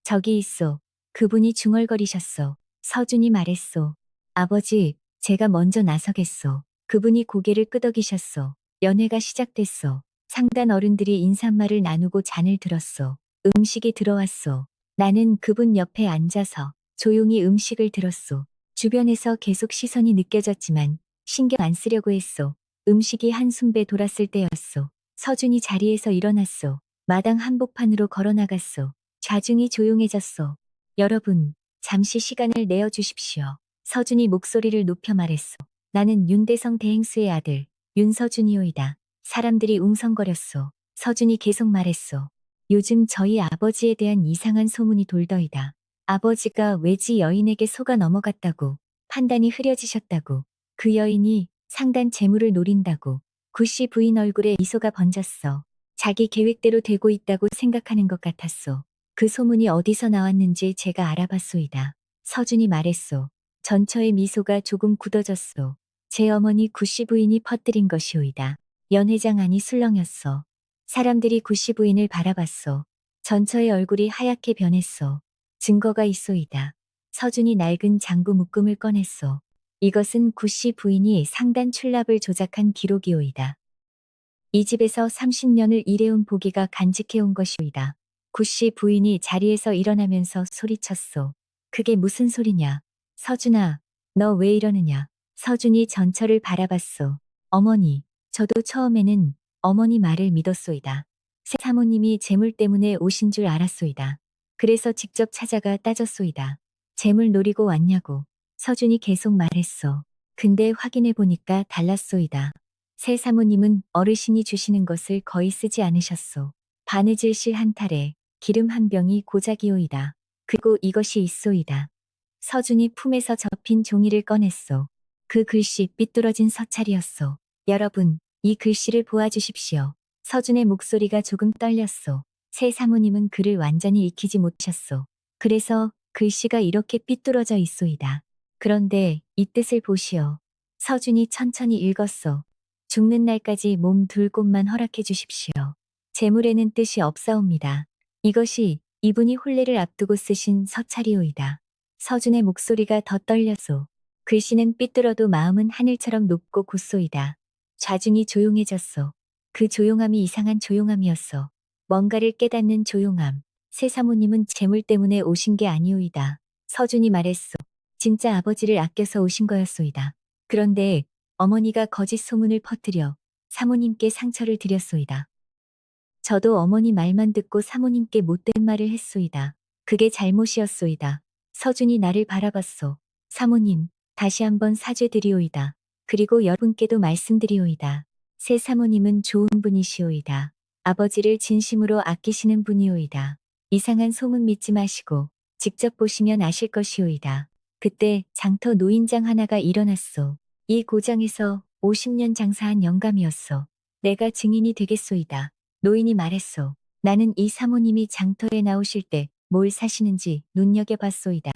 저기 있소. 그분이 중얼거리셨어. 서준이 말했소. 아버지, 제가 먼저 나서겠소. 그분이 고개를 끄덕이셨어. 연회가 시작됐어. 상단 어른들이 인사말을 나누고 잔을 들었어. 음식이 들어왔어. 나는 그분 옆에 앉아서 조용히 음식을 들었소. 주변에서 계속 시선이 느껴졌지만 신경 안 쓰려고 했소. 음식이 한숨배 돌았을 때였소. 서준이 자리에서 일어났소. 마당 한복판으로 걸어나갔소. 좌중이 조용해졌소. 여러분, 잠시 시간을 내어주십시오. 서준이 목소리를 높여 말했소. 나는 윤대성 대행수의 아들, 윤서준이오이다. 사람들이 웅성거렸소. 서준이 계속 말했소. 요즘 저희 아버지에 대한 이상한 소문이 돌더이다. 아버지가 외지 여인에게 속아 넘어갔다고, 판단이 흐려지셨다고, 그 여인이 상단 재물을 노린다고. 구씨 부인 얼굴에 미소가 번졌어. 자기 계획대로 되고 있다고 생각하는 것 같았소. 그 소문이 어디서 나왔는지 제가 알아봤소이다. 서준이 말했소. 전처의 미소가 조금 굳어졌소. 제 어머니 구씨 부인이 퍼뜨린 것이오이다. 연회장 안이 술렁였어. 사람들이 구씨 부인을 바라봤소. 전처의 얼굴이 하얗게 변했소. 증거가 있소이다. 서준이 낡은 장부 묶음을 꺼냈소. 이것은 구씨 부인이 상단 출납을 조작한 기록이오이다. 이 집에서 30년을 일해온 보기가 간직해온 것이오이다. 구씨 부인이 자리에서 일어나면서 소리쳤소. 그게 무슨 소리냐? 서준아, 너 왜 이러느냐? 서준이 전처를 바라봤소. 어머니, 저도 처음에는 어머니 말을 믿었소이다. 새 사모님이 재물 때문에 오신 줄 알았소이다. 그래서 직접 찾아가 따졌소이다. 재물 노리고 왔냐고. 서준이 계속 말했소. 근데 확인해 보니까 달랐소이다. 새 사모님은 어르신이 주시는 것을 거의 쓰지 않으셨소. 바느질 실 한 탈에 기름 한 병이 고작이오이다. 그리고 이것이 있소이다. 서준이 품에서 접힌 종이를 꺼냈소. 그 글씨 삐뚤어진 서찰이었소. 여러분, 이 글씨를 보아주십시오. 서준의 목소리가 조금 떨렸소. 새 사모님은 글을 완전히 익히지 못하셨소. 그래서 글씨가 이렇게 삐뚤어져 있소이다. 그런데 이 뜻을 보시오. 서준이 천천히 읽었소. 죽는 날까지 몸 둘 곳만 허락해 주십시오. 재물에는 뜻이 없사옵니다. 이것이 이분이 혼례를 앞두고 쓰신 서찰이오이다. 서준의 목소리가 더 떨렸소. 글씨는 삐뚤어도 마음은 하늘처럼 높고 곧소이다. 좌중이 조용해졌소. 그 조용함이 이상한 조용함이었소. 뭔가를 깨닫는 조용함. 새 사모님은 재물 때문에 오신 게 아니오이다. 서준이 말했소. 진짜 아버지를 아껴서 오신 거였소이다. 그런데 어머니가 거짓 소문을 퍼뜨려 사모님께 상처를 드렸소이다. 저도 어머니 말만 듣고 사모님께 못된 말을 했소이다. 그게 잘못이었소이다. 서준이 나를 바라봤소. 사모님, 다시 한번 사죄드리오이다. 그리고 여러분께도 말씀드리오이다. 새 사모님은 좋은 분이시오이다. 아버지를 진심으로 아끼시는 분이오이다. 이상한 소문 믿지 마시고 직접 보시면 아실 것이오이다. 그때 장터 노인장 하나가 일어났소. 이 고장에서 50년 장사한 영감이었소. 내가 증인이 되겠소이다. 노인이 말했소. 나는 이 사모님이 장터에 나오실 때 뭘 사시는지 눈여겨봤소이다.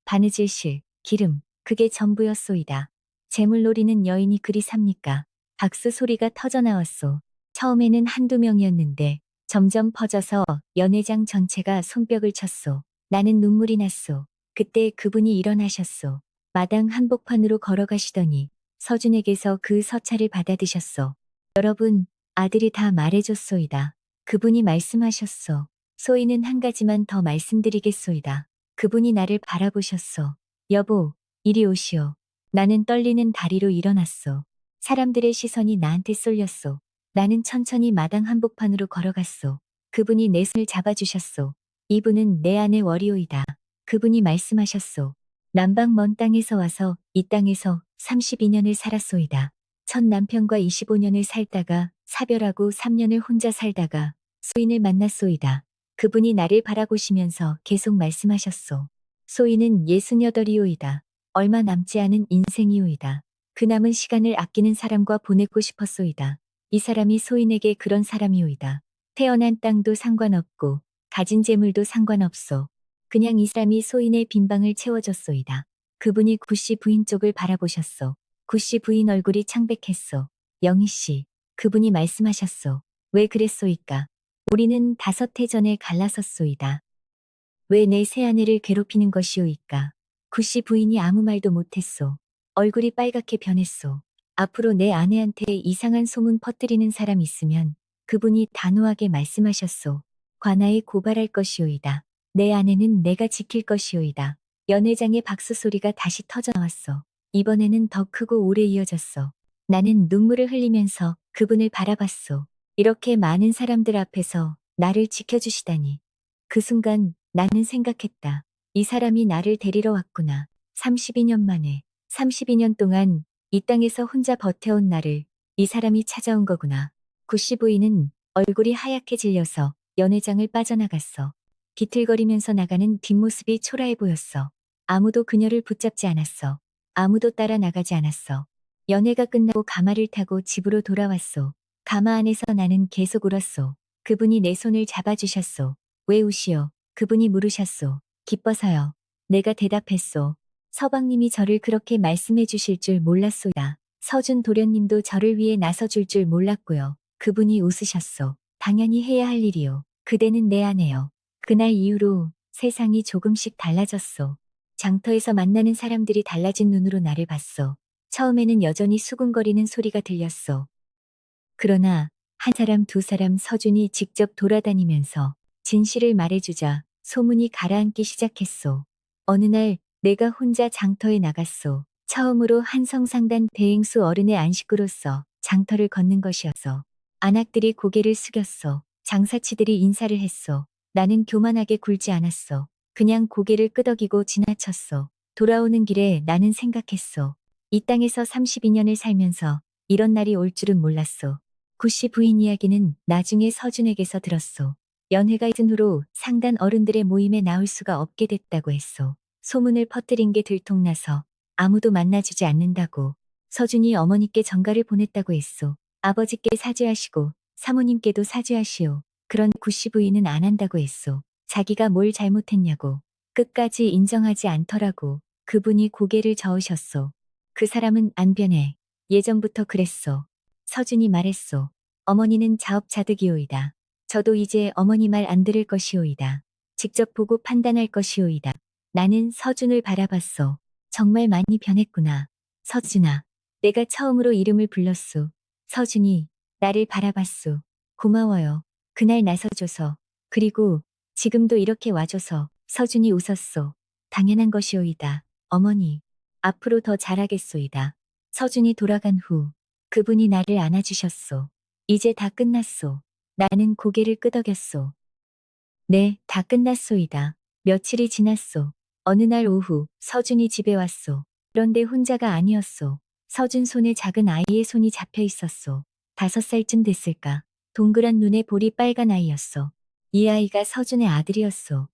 바느질실, 기름, 그게 전부였소이다. 재물 노리는 여인이 그리 삽니까? 박수 소리가 터져나왔소. 처음에는 한두 명이었는데 점점 퍼져서 연회장 전체가 손뼉을 쳤소. 나는 눈물이 났소. 그때 그분이 일어나셨소. 마당 한복판으로 걸어가시더니 서준에게서 그 서찰을 받아드셨소. 여러분, 아들이 다 말해줬소이다. 그분이 말씀하셨소. 소인은 한 가지만 더 말씀드리겠소이다. 그분이 나를 바라보셨소. 여보, 이리 오시오. 나는 떨리는 다리로 일어났소. 사람들의 시선이 나한테 쏠렸소. 나는 천천히 마당 한복판으로 걸어갔소. 그분이 내 손을 잡아주셨소. 이분은 내 아내 월이오이다. 그분이 말씀하셨소. 남방 먼 땅에서 와서 이 땅에서 32년을 살았소이다. 첫 남편과 25년을 살다가 사별하고 3년을 혼자 살다가 소인을 만났소이다. 그분이 나를 바라보시면서 계속 말씀하셨소. 소인은 68이오이다. 얼마 남지 않은 인생이오이다. 그 남은 시간을 아끼는 사람과 보내고 싶었소이다. 이 사람이 소인에게 그런 사람이오이다. 태어난 땅도 상관없고 가진 재물도 상관없소. 그냥 이 사람이 소인의 빈방을 채워줬소이다. 그분이 구씨 부인 쪽을 바라보셨소. 구씨 부인 얼굴이 창백했소. 영희씨, 그분이 말씀하셨소. 왜 그랬소이까? 우리는 5해 전에 갈라섰소이다. 왜 내 새아내를 괴롭히는 것이오이까? 구씨 부인이 아무 말도 못했소. 얼굴이 빨갛게 변했소. 앞으로 내 아내한테 이상한 소문 퍼뜨리는 사람 있으면 그분이 단호하게 말씀하셨소. 관아에 고발할 것이오이다. 내 아내는 내가 지킬 것이오이다. 연회장의 박수 소리가 다시 터져나왔소. 이번에는 더 크고 오래 이어졌소. 나는 눈물을 흘리면서 그분을 바라봤소. 이렇게 많은 사람들 앞에서 나를 지켜주시다니. 그 순간 나는 생각했다. 이 사람이 나를 데리러 왔구나. 32년 만에, 32년 동안 이 땅에서 혼자 버텨온 나를 이 사람이 찾아온 거구나. 구씨 부인은 얼굴이 하얗게 질려서 연회장을 빠져나갔어. 비틀거리면서 나가는 뒷모습이 초라해 보였어. 아무도 그녀를 붙잡지 않았어. 아무도 따라 나가지 않았어. 연회가 끝나고 가마를 타고 집으로 돌아왔소. 가마 안에서 나는 계속 울었소. 그분이 내 손을 잡아주셨소. 왜 우시오? 그분이 물으셨소. 기뻐서요. 내가 대답했소. 서방님이 저를 그렇게 말씀해 주실 줄 몰랐소이다. 서준 도련님도 저를 위해 나서줄 줄 몰랐고요. 그분이 웃으셨소. 당연히 해야 할 일이요. 그대는 내 아내요. 그날 이후로 세상이 조금씩 달라졌소. 장터에서 만나는 사람들이 달라진 눈으로 나를 봤소. 처음에는 여전히 수군거리는 소리가 들렸소. 그러나 한 사람 두 사람 서준이 직접 돌아다니면서 진실을 말해주자 소문이 가라앉기 시작했소. 어느 날 내가 혼자 장터에 나갔소. 처음으로 한성상단 대행수 어른의 안식구로서 장터를 걷는 것이었어. 안악들이 고개를 숙였소. 장사치들이 인사를 했소. 나는 교만하게 굴지 않았소. 그냥 고개를 끄덕이고 지나쳤소. 돌아오는 길에 나는 생각했소. 이 땅에서 32년을 살면서 이런 날이 올 줄은 몰랐소. 구씨 부인 이야기는 나중에 서준에게서 들었소. 연회가 있은 후로 상단 어른들의 모임에 나올 수가 없게 됐다고 했소. 소문을 퍼뜨린 게 들통나서 아무도 만나주지 않는다고. 서준이 어머니께 전가를 보냈다고 했소. 아버지께 사죄하시고 사모님께도 사죄하시오. 그런 구씨 부인은 안 한다고 했소. 자기가 뭘 잘못했냐고. 끝까지 인정하지 않더라고. 그분이 고개를 저으셨소. 그 사람은 안 변해. 예전부터 그랬소. 서준이 말했소. 어머니는 자업자득이오이다. 저도 이제 어머니 말 안 들을 것이오이다. 직접 보고 판단할 것이오이다. 나는 서준을 바라봤소. 정말 많이 변했구나. 서준아. 내가 처음으로 이름을 불렀소. 서준이 나를 바라봤소. 고마워요. 그날 나서줘서. 그리고 지금도 이렇게 와줘서 서준이 웃었소. 당연한 것이오이다. 어머니, 앞으로 더 잘하겠소이다. 서준이 돌아간 후 그분이 나를 안아주셨소. 이제 다 끝났소. 나는 고개를 끄덕였소. 네, 다 끝났소이다. 며칠이 지났소. 어느 날 오후 서준이 집에 왔소. 그런데 혼자가 아니었소. 서준 손에 작은 아이의 손이 잡혀 있었소. 5살쯤 됐을까. 동그란 눈에 볼이 빨간 아이였소. 이 아이가 서준의 아들이었소.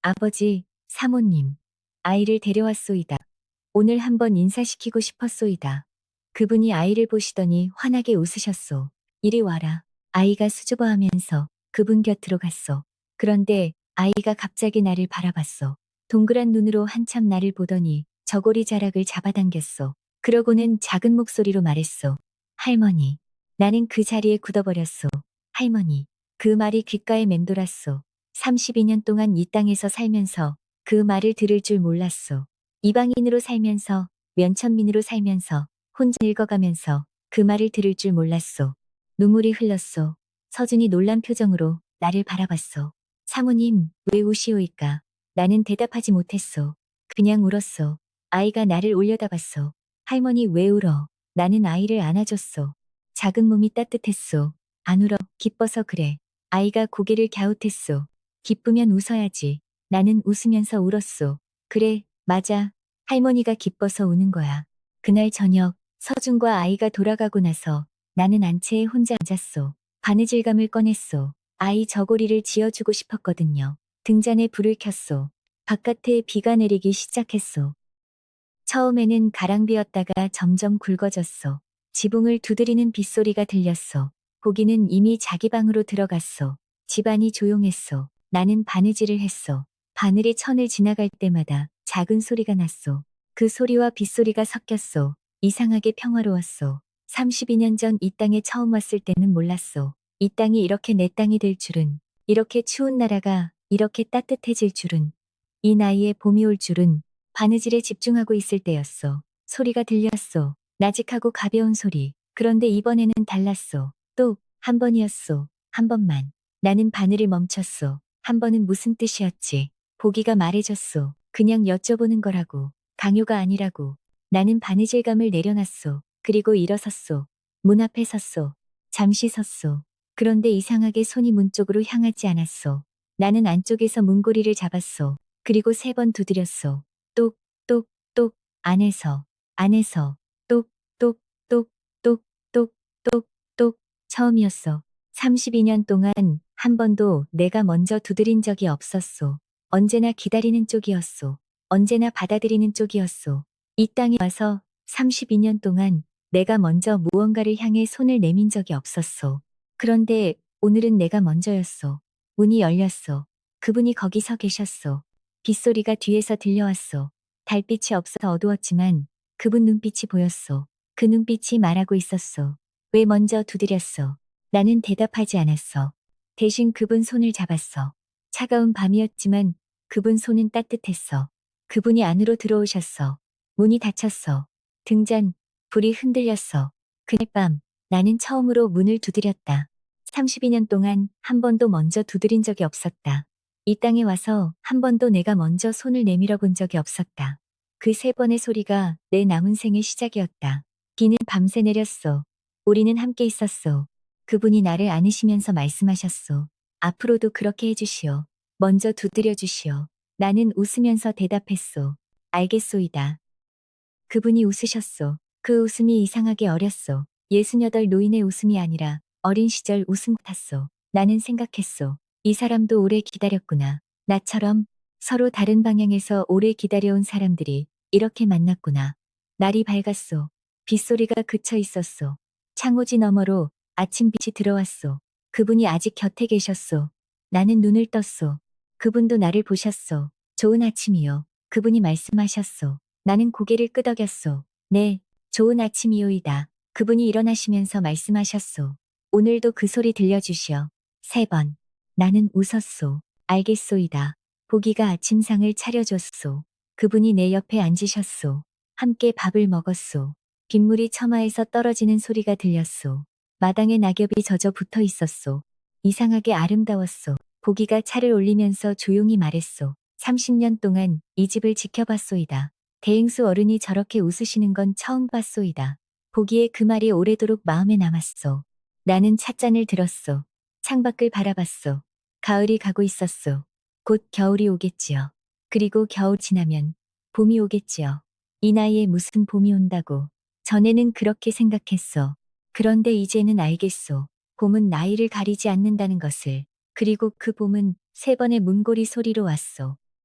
아버지, 사모님, 아이를 데려왔소이다. 오늘 한번 인사시키고 싶었소이다. 그분이 아이를 보시더니 환하게 웃으셨소. 이리 와라. 아이가 수줍어하면서 그분 곁으로 갔소. 그런데 아이가 갑자기 나를 바라봤소. 동그란 눈으로 한참 나를 보더니 저고리 자락을 잡아당겼소. 그러고는 작은 목소리로 말했소. 할머니. 나는 그 자리에 굳어버렸소. 할머니. 그 말이 귓가에 맴돌았소. 32년 동안 이 땅에서 살면서 그 말을 들을 줄 몰랐소. 이방인으로 살면서 면천민으로 살면서 혼자 늙어가면서 그 말을 들을 줄 몰랐소. 눈물이 흘렀소. 서준이 놀란 표정으로 나를 바라봤소. 사모님, 왜 우시오이까? 나는 대답하지 못했소. 그냥 울었소. 아이가 나를 올려다봤소. 할머니 왜 울어? 나는 아이를 안아줬소. 작은 몸이 따뜻했소. 안 울어. 기뻐서 그래. 아이가 고개를 갸웃했소. 기쁘면 웃어야지. 나는 웃으면서 울었소. 그래, 맞아. 할머니가 기뻐서 우는 거야. 그날 저녁 서준과 아이가 돌아가고 나서 나는 안채에 혼자 앉았소. 바느질감을 꺼냈소. 아이 저고리를 지어주고 싶었거든요. 등잔에 불을 켰소. 바깥에 비가 내리기 시작했소. 처음에는 가랑비였다가 점점 굵어졌소. 지붕을 두드리는 빗소리가 들렸소. 고기는 이미 자기 방으로 들어갔소. 집안이 조용했소. 나는 바느질을 했소. 바늘이 천을 지나갈 때마다 작은 소리가 났소. 그 소리와 빗소리가 섞였소. 이상하게 평화로웠소. 32년 전 이 땅에 처음 왔을 때는 몰랐소. 이 땅이 이렇게 내 땅이 될 줄은, 이렇게 추운 나라가 이렇게 따뜻해질 줄은, 이 나이에 봄이 올 줄은. 바느질에 집중하고 있을 때였소. 소리가 들렸소. 나직하고 가벼운 소리. 그런데 이번에는 달랐소. 또 한 번이었소. 한 번만. 나는 바늘을 멈췄소. 한 번은 무슨 뜻이었지? 보기가 말해줬소. 그냥 여쭤보는 거라고. 강요가 아니라고. 나는 바느질감을 내려놨소. 그리고 일어섰소. 문 앞에 섰소. 잠시 섰소. 그런데 이상하게 손이 문 쪽으로 향하지 않았소. 나는 안쪽에서 문고리를 잡았소. 그리고 3번 두드렸소. 똑, 똑, 똑, 안에서, 똑, 똑, 똑, 똑, 똑, 똑, 똑, 처음이었어. 32년 동안 한 번도 내가 먼저 두드린 적이 없었소. 언제나 기다리는 쪽이었소. 언제나 받아들이는 쪽이었소. 이 땅에 와서 32년 동안 내가 먼저 무언가를 향해 손을 내민 적이 없었소. 그런데 오늘은 내가 먼저였소. 문이 열렸소. 그분이 거기 서 계셨소. 빗소리가 뒤에서 들려왔소. 달빛이 없어 어두웠지만 그분 눈빛이 보였소. 그 눈빛이 말하고 있었소. 왜 먼저 두드렸소? 나는 대답하지 않았어. 대신 그분 손을 잡았어. 차가운 밤이었지만 그분 손은 따뜻했어. 그분이 안으로 들어오셨어. 문이 닫혔어. 등잔, 불이 흔들렸어. 그날 밤 나는 처음으로 문을 두드렸다. 32년 동안 한 번도 먼저 두드린 적이 없었다. 이 땅에 와서 한 번도 내가 먼저 손을 내밀어 본 적이 없었다. 그 3번의 소리가 내 남은 생의 시작이었다. 비는 밤새 내렸소. 우리는 함께 있었소. 그분이 나를 안으시면서 말씀하셨소. 앞으로도 그렇게 해주시오. 먼저 두드려 주시오. 나는 웃으면서 대답했소. 알겠소이다. 그분이 웃으셨소. 그 웃음이 이상하게 어렸소. 68 노인의 웃음이 아니라 어린 시절 웃음 같았소. 나는 생각했소. 이 사람도 오래 기다렸구나. 나처럼 서로 다른 방향에서 오래 기다려온 사람들이 이렇게 만났구나. 날이 밝았소. 빗소리가 그쳐 있었소. 창호지 너머로 아침빛이 들어왔소. 그분이 아직 곁에 계셨소. 나는 눈을 떴소. 그분도 나를 보셨소. 좋은 아침이요. 그분이 말씀하셨소. 나는 고개를 끄덕였소. 네, 좋은 아침이오이다. 그분이 일어나시면서 말씀하셨소. 오늘도 그 소리 들려주시오. 3번. 나는 웃었소. 알겠소이다. 보기가 아침상을 차려줬소. 그분이 내 옆에 앉으셨소. 함께 밥을 먹었소. 빗물이 처마에서 떨어지는 소리가 들렸소. 마당에 낙엽이 젖어 붙어 있었소. 이상하게 아름다웠소. 보기가 차를 올리면서 조용히 말했소. 30년 동안 이 집을 지켜봤소이다. 대행수 어른이 저렇게 웃으시는 건 처음 봤소이다. 보기에 그 말이 오래도록 마음에 남았소. 나는 찻잔을 들었소. 창밖을 바라봤소. 가을이 가고 있었소. 곧 겨울이 오겠지요. 그리고 겨울 지나면 봄이 오겠지요. 이 나이에 무슨 봄이 온다고. 전에는 그렇게 생각했소. 그런데 이제는 알겠소. 봄은 나이를 가리지 않는다는 것을. 그리고 그 봄은 3번의 문고리 소리로 왔소.